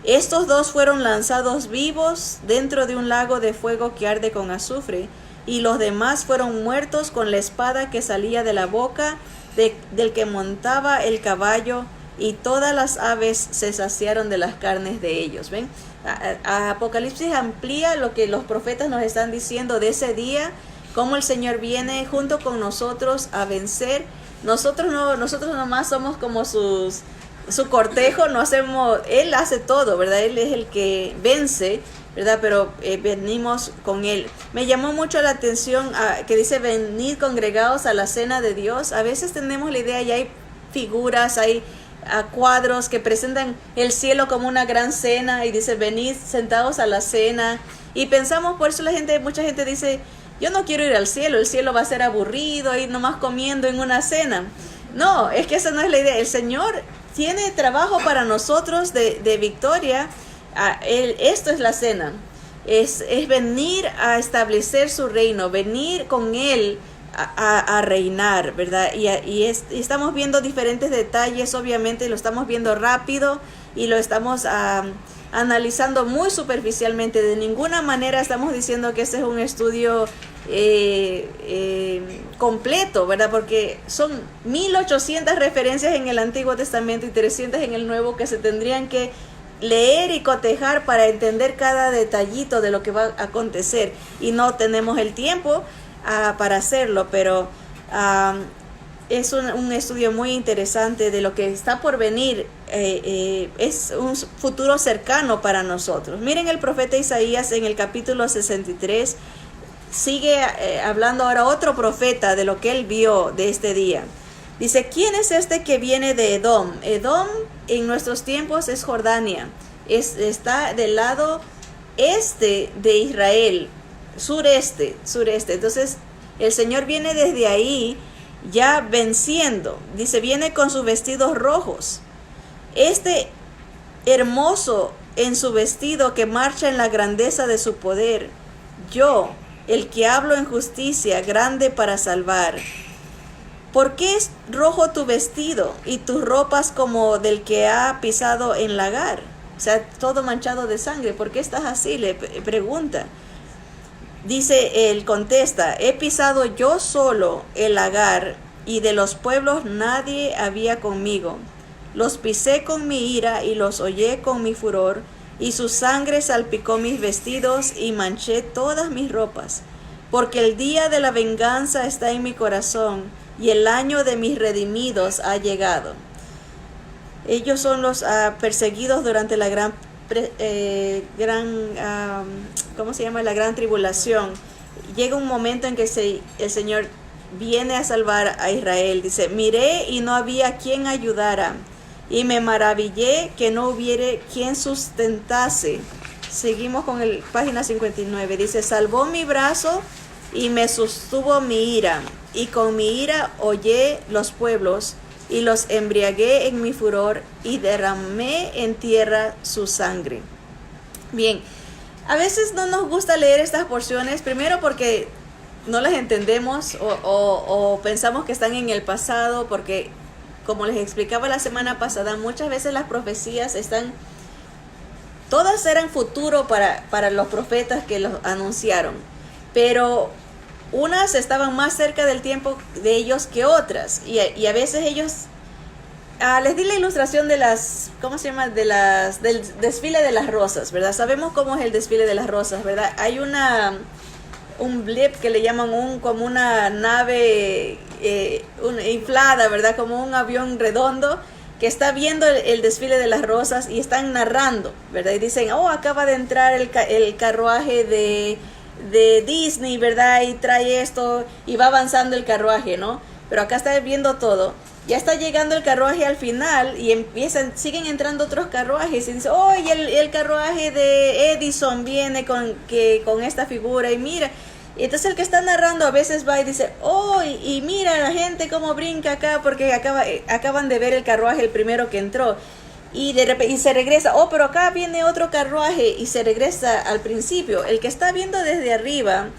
Estos dos fueron lanzados vivos dentro de un lago de fuego que arde con azufre, y los demás fueron muertos con la espada que salía de la boca del que montaba el caballo, y todas las aves se saciaron de las carnes de ellos. ¿Ven? Apocalipsis amplía lo que los profetas nos están diciendo de ese día, cómo el Señor viene junto con nosotros a vencer. Nosotros nomás somos como su cortejo, no hacemos, Él hace todo, ¿verdad? Él es el que vence, ¿verdad? Pero venimos con Él. Me llamó mucho la atención que dice, venid congregados a la cena de Dios. A veces tenemos la idea, y hay figuras, hay cuadros que presentan el cielo como una gran cena, y dice, venid sentados a la cena. Y pensamos, por eso mucha gente dice, yo no quiero ir al cielo, el cielo va a ser aburrido, ir nomás comiendo en una cena. No, es que esa no es la idea. El Señor tiene trabajo para nosotros de victoria. Esto es la cena, es venir a establecer su reino, venir con Él a reinar, ¿verdad? Y estamos viendo diferentes detalles, obviamente lo estamos viendo rápido y lo estamos analizando muy superficialmente. De ninguna manera estamos diciendo que este es un estudio completo, ¿verdad? Porque son 1800 referencias en el Antiguo Testamento y 300 en el Nuevo, que se tendrían que leer y cotejar para entender cada detallito de lo que va a acontecer, y no tenemos el tiempo para hacerlo, pero es un estudio muy interesante de lo que está por venir. Es un futuro cercano para nosotros. Miren, el profeta Isaías en el capítulo 63 sigue hablando ahora otro profeta de lo que él vio de este día. Dice, ¿quién es este que viene de Edom? Edom en nuestros tiempos es Jordania, está del lado este de Israel, sureste. Entonces el Señor viene desde ahí ya venciendo. Dice, viene con sus vestidos rojos, hermoso en su vestido, que marcha en la grandeza de su poder. Yo, el que hablo en justicia, grande para salvar. ¿Por qué es rojo tu vestido y tus ropas como del que ha pisado en lagar? O sea, todo manchado de sangre. ¿Por qué estás así?, le pregunta. Dice, él contesta, he pisado yo solo el lagar, y de los pueblos nadie había conmigo. Los pisé con mi ira y los hollé con mi furor, y su sangre salpicó mis vestidos y manché todas mis ropas. Porque el día de la venganza está en mi corazón, y el año de mis redimidos ha llegado. Ellos son los perseguidos durante la gran la gran tribulación. Llega un momento en que el Señor viene a salvar a Israel. Dice, miré y no había quien ayudara, y me maravillé que no hubiere quien sustentase. Seguimos con el página 59. Dice, salvó mi brazo y me sostuvo mi ira, y con mi ira hollé los pueblos, y los embriagué en mi furor, y derramé en tierra su sangre. Bien, a veces no nos gusta leer estas porciones, primero porque no las entendemos o pensamos que están en el pasado, porque como les explicaba la semana pasada, muchas veces las profecías todas eran futuro para los profetas que los anunciaron, pero unas estaban más cerca del tiempo de ellos que otras, y a veces ellos, les di la ilustración de del desfile de las rosas, ¿verdad? Sabemos cómo es el desfile de las rosas, ¿verdad? Hay un blip que le llaman como una nave inflada, ¿verdad? Como un avión redondo que está viendo el desfile de las rosas, y están narrando, ¿verdad? Y dicen, acaba de entrar el carruaje de Disney, ¿verdad? Y trae esto, y va avanzando el carruaje, ¿no? Pero acá está viendo todo. Ya está llegando el carruaje al final, y siguen entrando otros carruajes, y dice, y el carruaje de Edison viene con esta figura, y mira. Y entonces el que está narrando a veces va y dice, y mira la gente cómo brinca acá, porque acaban de ver el carruaje, el primero que entró. Y de repente se regresa, pero acá viene otro carruaje, y se regresa al principio. El que está viendo desde arriba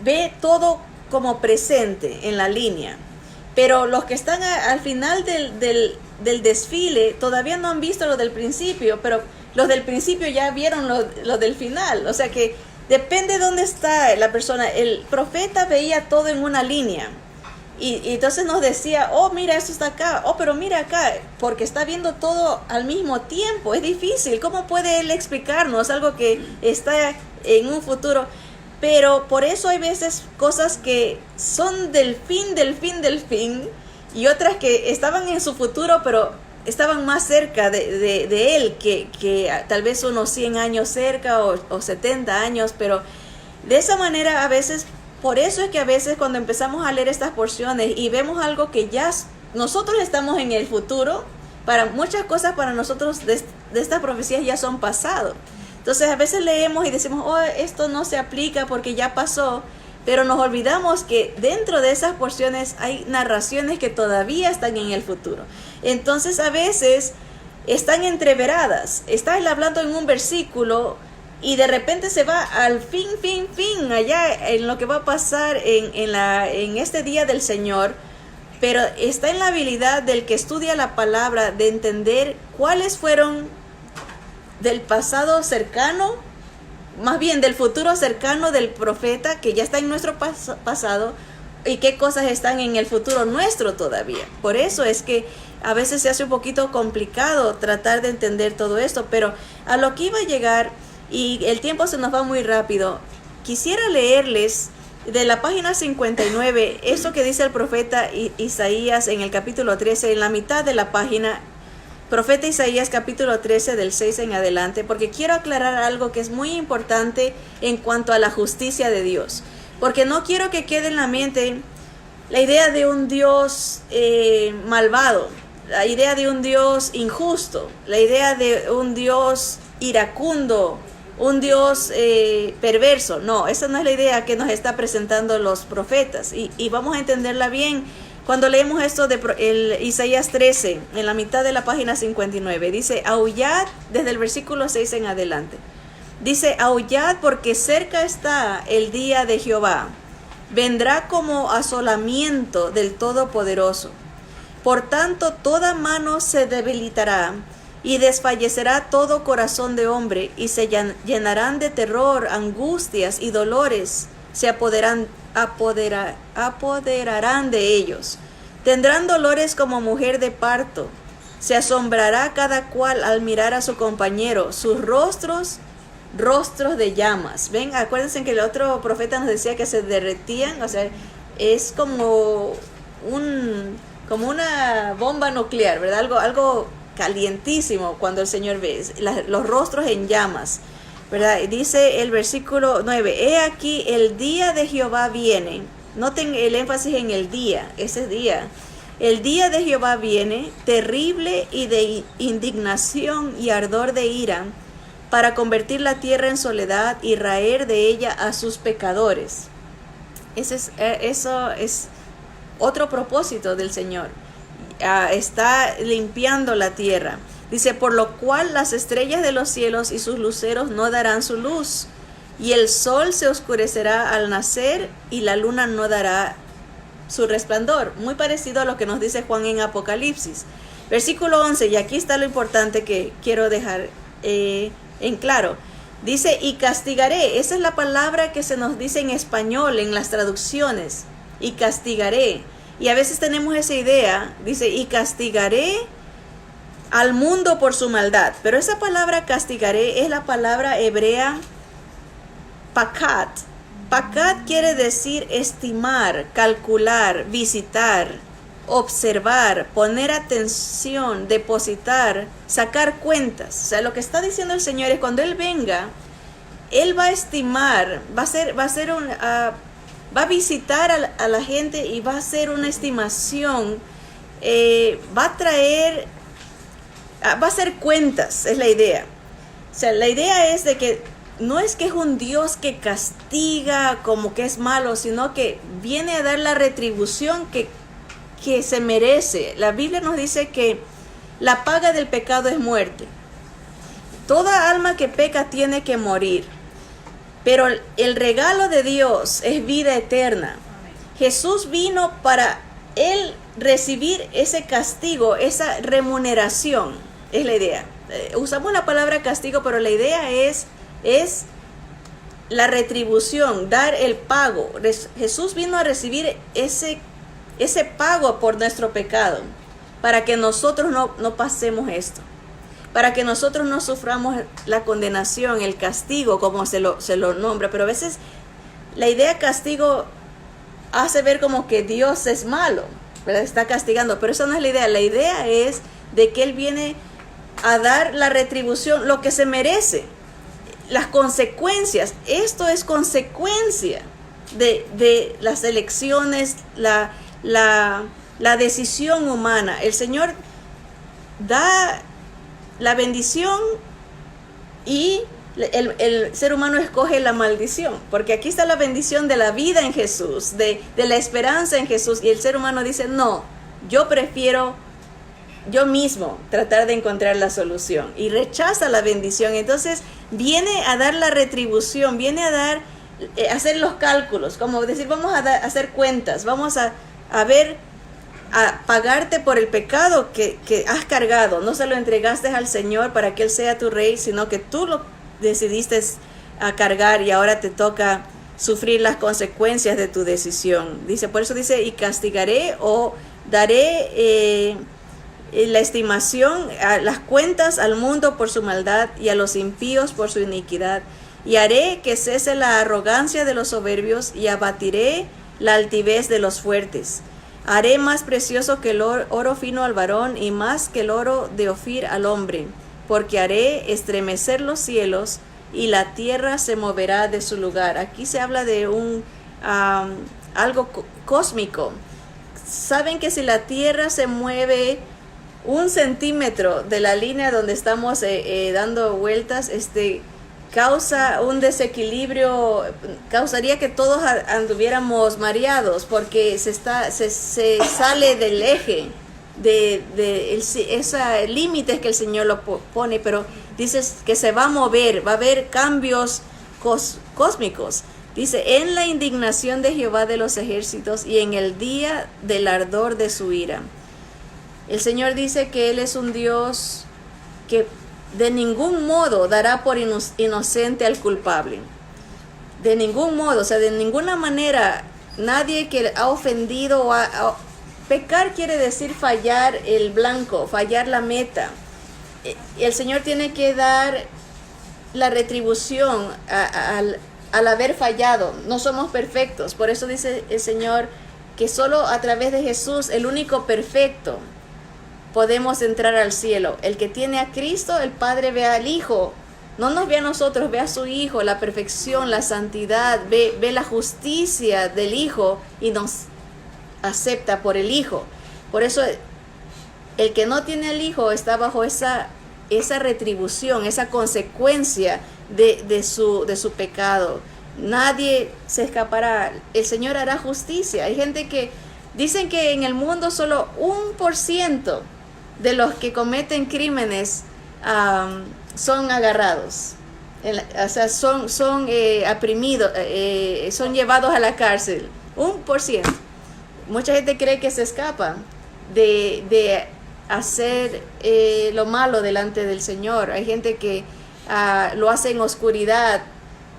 ve todo como presente en la línea, Pero los que están al final del desfile todavía no han visto lo del principio, pero los del principio ya vieron lo del final. O sea que depende de dónde está la persona. El profeta veía todo en una línea. Y entonces nos decía, oh, mira, esto está acá, oh, pero mira acá, porque está viendo todo al mismo tiempo. Es difícil. ¿Cómo puede él explicarnos algo que está en un futuro? Pero por eso hay veces cosas que son del fin, y otras que estaban en su futuro, pero estaban más cerca de él, que tal vez unos 100 años cerca o 70 años, pero de esa manera a veces. Por eso es que a veces cuando empezamos a leer estas porciones y vemos algo que ya nosotros estamos en el futuro, para muchas cosas para nosotros de estas profecías ya son pasado. Entonces a veces leemos y decimos, oh, esto no se aplica porque ya pasó, pero nos olvidamos que dentro de esas porciones hay narraciones que todavía están en el futuro. Entonces a veces están entreveradas. Está él hablando en un versículo y de repente se va al fin, allá en lo que va a pasar en este día del Señor, pero está en la habilidad del que estudia la palabra de entender cuáles fueron del pasado cercano, más bien del futuro cercano del profeta que ya está en nuestro pasado, y qué cosas están en el futuro nuestro todavía. Por eso es que a veces se hace un poquito complicado tratar de entender todo esto, pero a lo que iba a llegar. Y el tiempo se nos va muy rápido. Quisiera leerles de la página 59, eso que dice el profeta Isaías en el capítulo 13, en la mitad de la página, profeta Isaías capítulo 13 del 6 en adelante, porque quiero aclarar algo que es muy importante en cuanto a la justicia de Dios. Porque no quiero que quede en la mente la idea de un Dios malvado, la idea de un Dios injusto, la idea de un Dios iracundo, un Dios perverso. No, esa no es la idea que nos está presentando los profetas, y vamos a entenderla bien cuando leemos esto de Isaías 13 en la mitad de la página 59. Dice, aullad desde el versículo 6 en adelante. Dice, aullad porque cerca está el día de Jehová, vendrá como asolamiento del Todopoderoso. Por tanto toda mano se debilitará y desfallecerá todo corazón de hombre, y se llenarán de terror, angustias y dolores, se apoderarán de ellos. Tendrán dolores como mujer de parto, se asombrará cada cual al mirar a su compañero, sus rostros de llamas. Ven, acuérdense que el otro profeta nos decía que se derretían, o sea, es como una bomba nuclear, ¿verdad? Algo calientísimo cuando el Señor ve los rostros en llamas, ¿verdad? Dice el versículo 9, he aquí el día de Jehová viene. Noten el énfasis en el día, ese día. El día de Jehová viene, terrible y de indignación y ardor de ira, para convertir la tierra en soledad y raer de ella a sus pecadores. Eso es otro propósito del Señor. Está limpiando la tierra. Dice, por lo cual las estrellas de los cielos y sus luceros no darán su luz, y el sol se oscurecerá al nacer, y la luna no dará su resplandor. Muy parecido a lo que nos dice Juan en Apocalipsis. Versículo 11, y aquí está lo importante que quiero dejar en claro. Dice, y castigaré. Esa es la palabra que se nos dice en español en las traducciones. Y castigaré. Y a veces tenemos esa idea, dice, y castigaré al mundo por su maldad. Pero esa palabra castigaré es la palabra hebrea pakat. Pakat quiere decir estimar, calcular, visitar, observar, poner atención, depositar, sacar cuentas. O sea, lo que está diciendo el Señor es cuando Él venga, Él va a estimar, va a visitar a la gente y va a hacer una estimación, va a hacer cuentas, es la idea. O sea, la idea es de que no es que es un Dios que castiga como que es malo, sino que viene a dar la retribución que se merece. La Biblia nos dice que la paga del pecado es muerte. Toda alma que peca tiene que morir. Pero el regalo de Dios es vida eterna. Jesús vino para Él recibir ese castigo, esa remuneración, es la idea. Usamos la palabra castigo, pero la idea es la retribución, dar el pago. Jesús vino a recibir ese pago por nuestro pecado, para que nosotros no pasemos esto, para que nosotros no suframos la condenación, el castigo, como se lo nombra. Pero a veces la idea castigo hace ver como que Dios es malo, ¿verdad? Está castigando, pero esa no es la idea. La idea es de que Él viene a dar la retribución, lo que se merece, las consecuencias. Esto es consecuencia de las elecciones, la decisión humana. El Señor da la bendición y el ser humano escoge la maldición, porque aquí está la bendición de la vida en Jesús, de la esperanza en Jesús, y el ser humano dice, no, yo prefiero yo mismo tratar de encontrar la solución, y rechaza la bendición. Entonces viene a dar la retribución, viene a hacer los cálculos, como decir, vamos a hacer cuentas, vamos a ver, a pagarte por el pecado que has cargado. No se lo entregaste al Señor para que Él sea tu rey, sino que tú lo decidiste a cargar, y ahora te toca sufrir las consecuencias de tu decisión. Dice, por eso dice, y castigaré o daré la estimación, las cuentas al mundo por su maldad y a los impíos por su iniquidad. Y haré que cese la arrogancia de los soberbios y abatiré la altivez de los fuertes. Haré más precioso que el oro fino al varón y más que el oro de Ofir al hombre, porque haré estremecer los cielos y la tierra se moverá de su lugar. Aquí se habla de algo cósmico. Saben que si la tierra se mueve 1 centímetro de la línea donde estamos dando vueltas, causa un desequilibrio, causaría que todos anduviéramos mareados, porque se sale del eje de ese límite que el Señor lo pone. Pero dices que se va a mover, va a haber cambios cósmicos. Dice, en la indignación de Jehová de los ejércitos y en el día del ardor de su ira. El Señor dice que Él es un Dios que de ningún modo dará por inocente al culpable. De ningún modo, o sea, de ninguna manera, nadie que ha ofendido pecar quiere decir fallar el blanco, fallar la meta. El Señor tiene que dar la retribución al haber fallado. No somos perfectos, por eso dice el Señor que solo a través de Jesús, el único perfecto, podemos entrar al cielo. El que tiene a Cristo, el Padre ve al Hijo. No nos ve a nosotros, ve a su Hijo, la perfección, la santidad, ve la justicia del Hijo y nos acepta por el Hijo. Por eso el que no tiene al Hijo está bajo esa retribución, esa consecuencia de su pecado. Nadie se escapará. El Señor hará justicia. Hay gente que dicen que en el mundo solo 1% de los que cometen crímenes son agarrados, o sea, son aprimidos, son llevados a la cárcel. 1%. Mucha gente cree que se escapa de hacer lo malo delante del Señor. Hay gente que lo hace en oscuridad,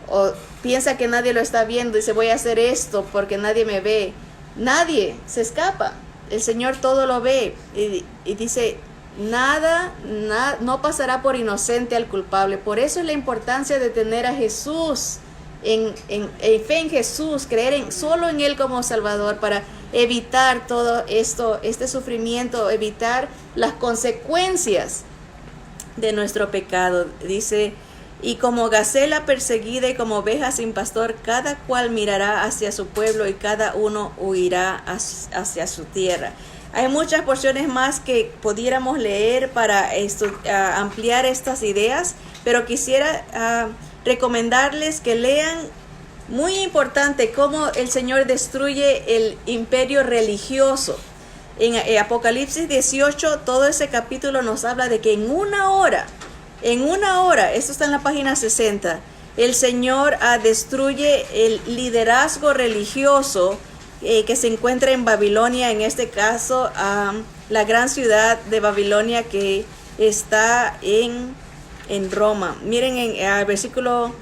o piensa que nadie lo está viendo y dice, voy a hacer esto porque nadie me ve. Nadie se escapa. El Señor todo lo ve y dice, nada, no pasará por inocente al culpable. Por eso es la importancia de tener a Jesús, en fe en Jesús, creer solo en Él como Salvador, para evitar todo esto, este sufrimiento, evitar las consecuencias de nuestro pecado. Dice, y como gacela perseguida y como oveja sin pastor, cada cual mirará hacia su pueblo y cada uno huirá hacia su tierra. Hay muchas porciones más que pudiéramos leer para ampliar estas ideas, pero quisiera recomendarles que lean, muy importante, cómo el Señor destruye el imperio religioso. En Apocalipsis 18, todo ese capítulo nos habla de que en una hora, esto está en la página 60, el Señor destruye el liderazgo religioso que se encuentra en Babilonia, en este caso la gran ciudad de Babilonia que está en Roma. Miren en el versículo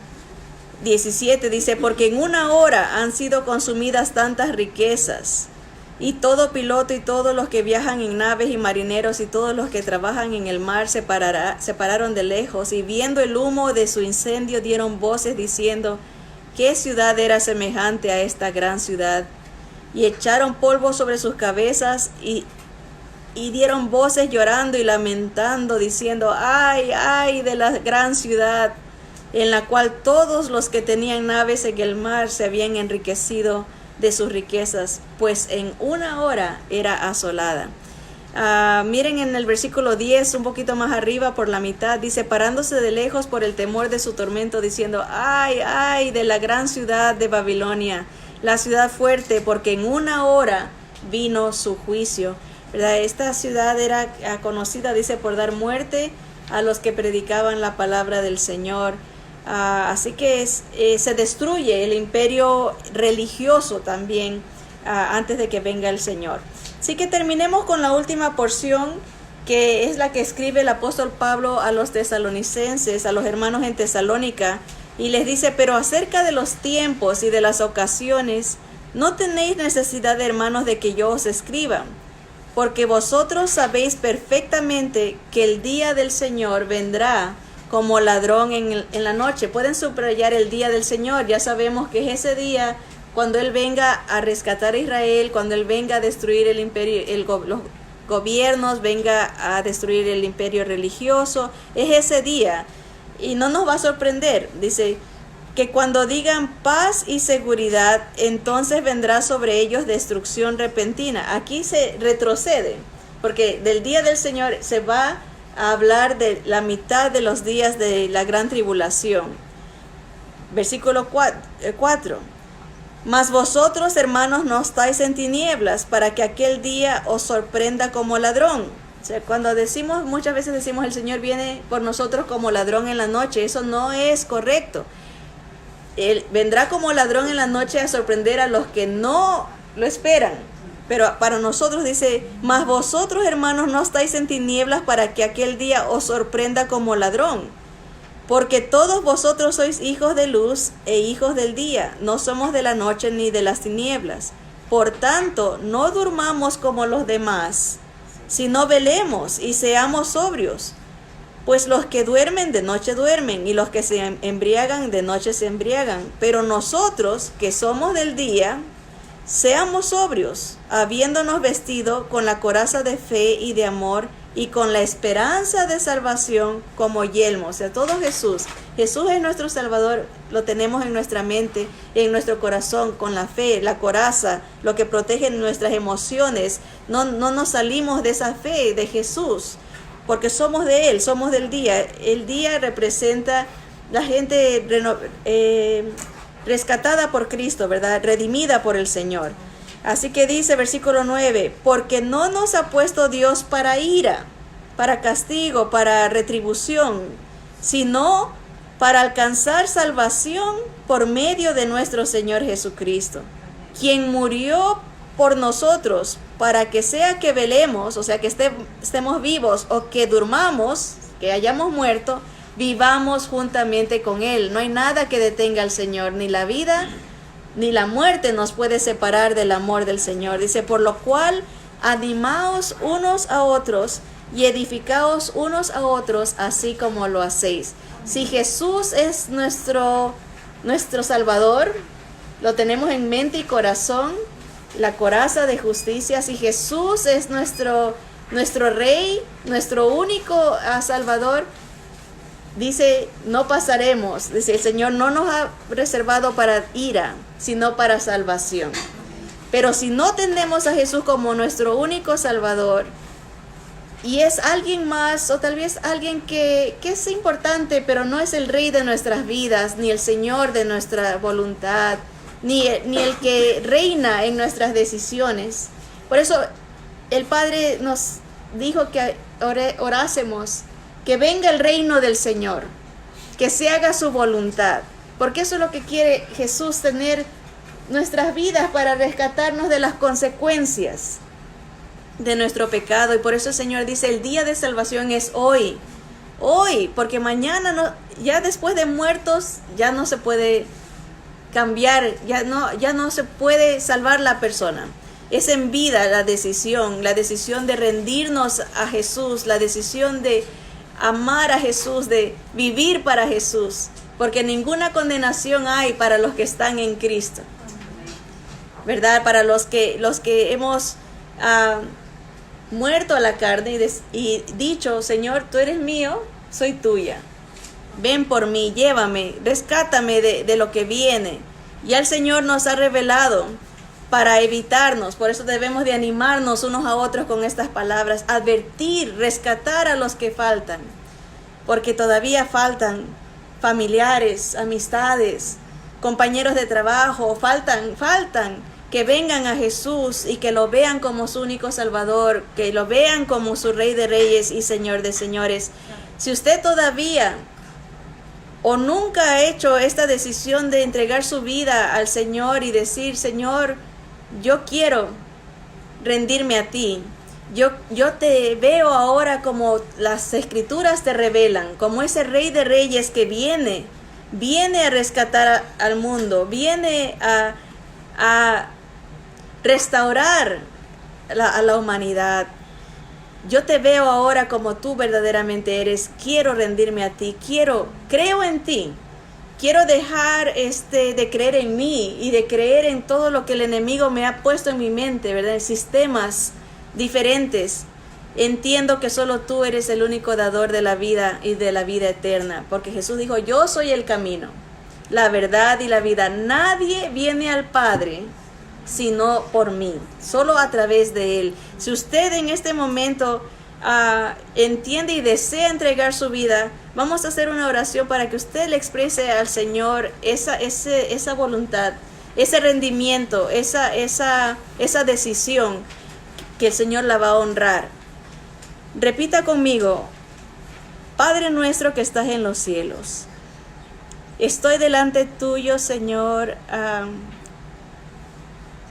17 dice, porque en una hora han sido consumidas tantas riquezas, y todo piloto y todos los que viajan en naves y marineros y todos los que trabajan en el mar se pararon de lejos, y viendo el humo de su incendio dieron voces diciendo, ¿qué ciudad era semejante a esta gran ciudad? Y echaron polvo sobre sus cabezas y dieron voces llorando y lamentando, diciendo, ay, ay de la gran ciudad, en la cual todos los que tenían naves en el mar se habían enriquecido de sus riquezas, pues en una hora era asolada. Miren en el versículo 10, un poquito más arriba por la mitad, dice, parándose de lejos por el temor de su tormento, diciendo, ay, ay de la gran ciudad de Babilonia, la ciudad fuerte, porque en una hora vino su juicio. ¿Verdad? Esta ciudad era conocida, dice, por dar muerte a los que predicaban la palabra del Señor. Así que se destruye el imperio religioso también antes de que venga el Señor. Así que terminemos con la última porción, que es la que escribe el apóstol Pablo a los tesalonicenses, a los hermanos en Tesalónica, y les dice, pero acerca de los tiempos y de las ocasiones, no tenéis necesidad, hermanos, de que yo os escriba, porque vosotros sabéis perfectamente que el día del Señor vendrá como ladrón en la noche. Pueden subrayar el día del Señor. Ya sabemos que es ese día cuando Él venga a rescatar a Israel, cuando Él venga a destruir el imperio, los gobiernos, venga a destruir el imperio religioso. Es ese día. Y no nos va a sorprender. Dice que cuando digan paz y seguridad, entonces vendrá sobre ellos destrucción repentina. Aquí se retrocede, porque del día del Señor se va a hablar de la mitad de los días de la gran tribulación. Versículo 4. Mas vosotros, hermanos, no estáis en tinieblas, para que aquel día os sorprenda como ladrón. O sea, cuando decimos, muchas veces decimos, el Señor viene por nosotros como ladrón en la noche. Eso no es correcto. Él vendrá como ladrón en la noche a sorprender a los que no lo esperan. Pero para nosotros dice, mas vosotros, hermanos, no estáis en tinieblas para que aquel día os sorprenda como ladrón. Porque todos vosotros sois hijos de luz e hijos del día, no somos de la noche ni de las tinieblas. Por tanto, no durmamos como los demás, sino velemos y seamos sobrios. Pues los que duermen de noche duermen, y los que se embriagan de noche se embriagan. Pero nosotros, que somos del día, seamos sobrios, habiéndonos vestido con la coraza de fe y de amor, y con la esperanza de salvación como yelmo. O sea, todo Jesús es nuestro Salvador, lo tenemos en nuestra mente, en nuestro corazón, con la fe, la coraza, lo que protege nuestras emociones. No nos salimos de esa fe de Jesús, porque somos de Él, somos del día. El día representa la gente rescatada por Cristo, ¿verdad? Redimida por el Señor. Así que dice versículo 9, porque no nos ha puesto Dios para ira, para castigo, para retribución, sino para alcanzar salvación por medio de nuestro Señor Jesucristo, quien murió por nosotros, para que sea que velemos, o sea que estemos vivos o que durmamos, que hayamos muerto, vivamos juntamente con Él. No hay nada que detenga al Señor, ni la vida ni la muerte nos puede separar del amor del Señor. Dice, por lo cual animaos unos a otros y edificaos unos a otros, así como lo hacéis. Si Jesús es nuestro Salvador, lo tenemos en mente y corazón, la coraza de justicia. Si Jesús es nuestro Rey, nuestro único Salvador, dice, no pasaremos. Dice, el Señor no nos ha reservado para ira, sino para salvación. Pero si no tenemos a Jesús como nuestro único Salvador, y es alguien más, o tal vez alguien que es importante, pero no es el Rey de nuestras vidas, ni el Señor de nuestra voluntad, ni el que reina en nuestras decisiones. Por eso el Padre nos dijo que orásemos, que venga el reino del Señor, que se haga su voluntad, porque eso es lo que quiere Jesús, tener nuestras vidas para rescatarnos de las consecuencias de nuestro pecado. Y por eso el Señor dice, el día de salvación es hoy. Hoy, porque mañana no, ya después de muertos ya no se puede cambiar, ya no se puede salvar la persona. Es en vida la decisión de rendirnos a Jesús, la decisión de amar a Jesús, de vivir para Jesús, porque ninguna condenación hay para los que están en Cristo, ¿verdad? Para los que hemos muerto a la carne y dicho, Señor, tú eres mío, soy tuya. Ven por mí, llévame, rescátame de lo que viene. Ya el Señor nos ha revelado para evitarnos. Por eso debemos de animarnos unos a otros con estas palabras, advertir, rescatar a los que faltan, porque todavía faltan familiares, amistades, compañeros de trabajo, faltan que vengan a Jesús y que lo vean como su único Salvador, que lo vean como su Rey de Reyes y Señor de Señores. Si usted todavía o nunca ha hecho esta decisión de entregar su vida al Señor y decir, Señor, yo quiero rendirme a ti. Yo te veo ahora como las Escrituras te revelan, como ese Rey de Reyes que viene a rescatar al mundo, viene a restaurar a la humanidad. Yo te veo ahora como tú verdaderamente eres. Quiero rendirme a ti, creo en ti. Quiero dejar de creer en mí y de creer en todo lo que el enemigo me ha puesto en mi mente, ¿verdad? En sistemas diferentes. Entiendo que solo tú eres el único dador de la vida y de la vida eterna, porque Jesús dijo, yo soy el camino, la verdad y la vida. Nadie viene al Padre sino por mí, solo a través de Él. Si usted en este momento entiende y desea entregar su vida, vamos a hacer una oración para que usted le exprese al Señor esa voluntad, ese rendimiento, esa decisión, que el Señor la va a honrar. Repita conmigo: Padre nuestro que estás en los cielos, estoy delante tuyo, Señor,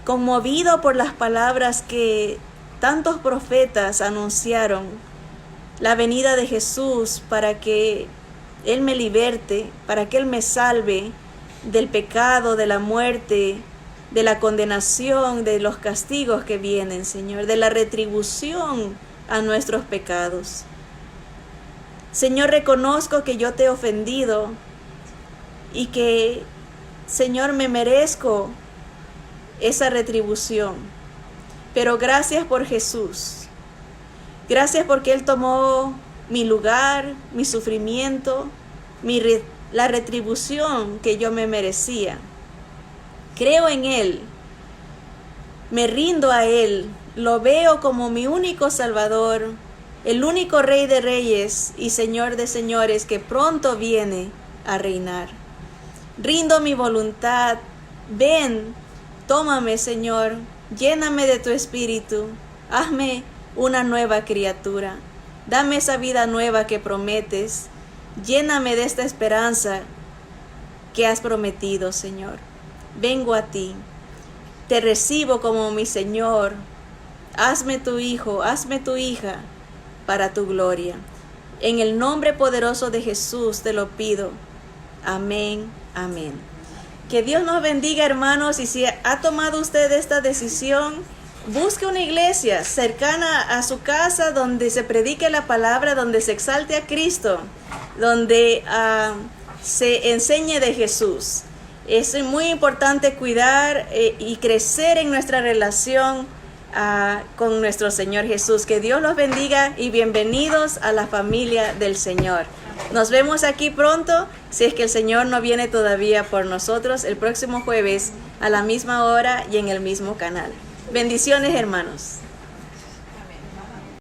conmovido por las palabras que tantos profetas anunciaron, la venida de Jesús para que Él me liberte, para que Él me salve del pecado, de la muerte, de la condenación, de los castigos que vienen, Señor, de la retribución a nuestros pecados. Señor, reconozco que yo te he ofendido y que, Señor, me merezco esa retribución. Pero gracias por Jesús. Gracias porque Él tomó mi lugar, mi sufrimiento, la retribución que yo me merecía. Creo en Él, me rindo a Él, lo veo como mi único Salvador, el único Rey de Reyes y Señor de Señores que pronto viene a reinar. Rindo mi voluntad. Ven, tómame, Señor, lléname de tu espíritu, hazme una nueva criatura, dame esa vida nueva que prometes, lléname de esta esperanza que has prometido, Señor. Vengo a ti, te recibo como mi Señor, hazme tu hijo, hazme tu hija para tu gloria. En el nombre poderoso de Jesús te lo pido. Amén, amén. Que Dios nos bendiga, hermanos, y si ha tomado usted esta decisión, busque una iglesia cercana a su casa donde se predique la palabra, donde se exalte a Cristo, donde se enseñe de Jesús. Es muy importante cuidar y crecer en nuestra relación con nuestro Señor Jesús. Que Dios los bendiga y bienvenidos a la familia del Señor. Nos vemos aquí pronto, si es que el Señor no viene todavía por nosotros, el próximo jueves a la misma hora y en el mismo canal. Bendiciones, hermanos.